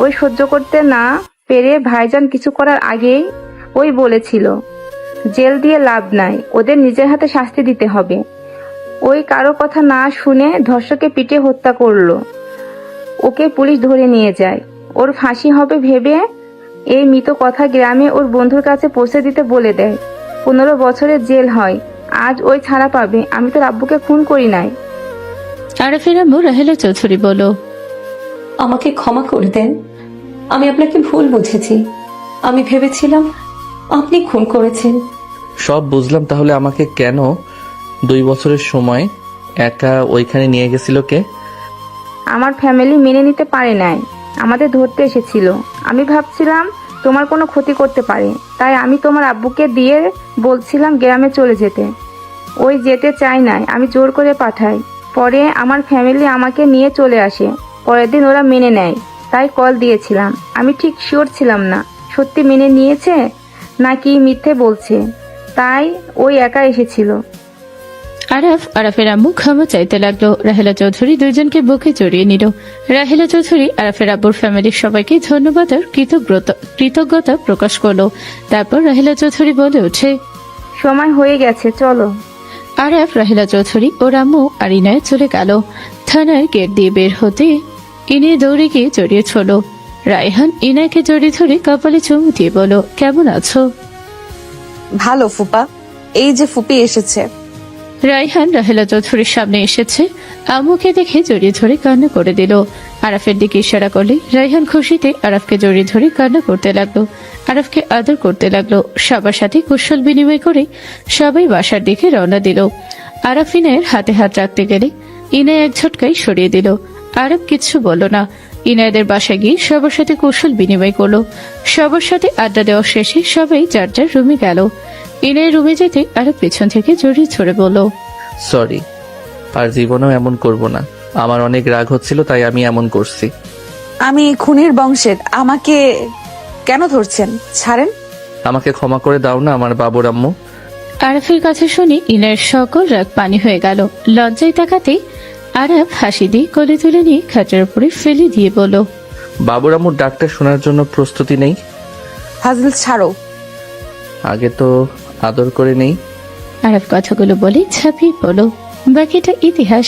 ওই সহ্য করতে না পেরে ভাইজান কিছু করার আগেই ওই বলেছিল, জেল দিয়ে লাভ নাই, ওদের নিজের হাতে শাস্তি দিতে হবে। ওই কারো কথা না শুনে ধর্ষকে পিটিয়ে হত্যা করলো। ওকে পুলিশ ধরে নিয়ে যায়। ওর ফাঁসি হবে ভেবে এই মৃত কথা গ্রামে ওর বন্ধুর কাছে পৌঁছে দিতে বলে দেয়। 15 বছরের জেল হয়। আজ ওই ছাড়া পাবে। আমি তোর আব্বুকে খুন করি নাই। আরাফের আম্মু রাহেলা চৌধুরী বলল, আমাকে ক্ষমা করে দেন, আমি আপনাকে ভুল বুঝেছি। আমি ভেবেছিলাম আপনি খুন করেছেন। সব বুঝলাম, তাহলে আমাকে কেন 2 বছরের সময় একা ওইখানে নিয়ে গেছিল কে? আমার ফ্যামিলি মেনে নিতে পারে নাই, আমাদের ধরতে এসেছিল। আমি ভাবছিলাম তোমার কোনো ক্ষতি করতে পারে, তাই আমি তোমার আব্বুকে দিয়ে বলছিলাম গ্রামে চলে যেতে। ওই যেতে চাই নাই, আমি জোর করে পাঠাই। পরে আমার ফ্যামিলি আমাকে নিয়ে চলে আসে। পরের দিন ওরা মেনে নেয়, তাই কল দিয়েছিলাম। আমি ঠিক শিওর ছিলাম না সত্যি মেনে নিয়েছে নাকি মিথ্যে বলছে, তাই ওই একা এসেছিল। আরাফের আম্মু ক্ষমা চাইতে লাগলো। রাহেলা চৌধুরী দুইজনকে বুকে জড়িয়ে নিল। রাহেলা চৌধুরী আরাফের আব্বুর ফ্যামিলির সবাইকে ধন্যবাদ আর কৃতজ্ঞতা প্রকাশ করলো। তারপর রাহেলা চৌধুরী বলে ওঠে, সময় হয়ে গেছে, চলো। আরাফ, রাহেলা চৌধুরী ও রাম্মু আর ইনায় চলে গেল। থানার গেট দিয়ে বের হতে ইনে দৌড়ে গিয়ে জড়িয়ে ছিল। রায়হান ইনাকে জড়িয়ে ধরে কপালে চুমু দিয়ে বলল, কেমন আছো? ভালো ফুপা, এই যে ফুপি এসেছে। রায়হান রাহেলা চৌধুরীর সামনে এসেছে। আম্মুকে দেখে জড়িয়ে ধরে কান্না করে দিল। আরাফের দিকে ইশারা করলে রায়হান খুশিতে আরাফকে জড়িয়ে ধরে কান্না করতে লাগলো। আরাফকে আদর করতে লাগলো। সবার সাথে কুশল বিনিময় করে সবাই বাসার দিকে রওনা দিল। আরাফ ইনায়ের হাতে হাত রাখতে গেলে ইনায় এক ঝটকায় সরিয়ে দিল। আরাফ কিছু বলল না। ইনায়দের বাসায় গিয়ে সবার সাথে কুশল বিনিময় করলো। সবার সাথে আড্ডা দেওয়া শেষে সবাই যার যার রুমে গেল। ইনায়ের রুমে যেতে আরাফ পেছন থেকে জড়িয়ে ধরে বলল, সরি, আর জীবনেও এমন করব না। আমার অনেক রাগ হচ্ছিল, তাই আমি এমন করছি। আমি খুনির বংশের, আমাকে কেন ধরছেন? ছাড়েন। আমাকে ক্ষমা করে দাও না আমার বাবুর আম্মু। আরাফের কাছে শুনে ইনায়ের সকল রাগ পানি হয়ে গেল। লজ্জায় তাকাতে আরাফ হাসি দিয়ে কোলে তুলে নিয়ে খাটের উপরে ফেলে দিয়ে বলল, বাবুর আম্মুর ডাকটা শোনার জন্য প্রস্তুতি নেই? ফাজিল ছাড়ো। আগে তো আদর করে নেই। আরাফ কথাগুলো বলে ঝাঁপিয়ে পড়ল। বাকিটা ইতিহাস।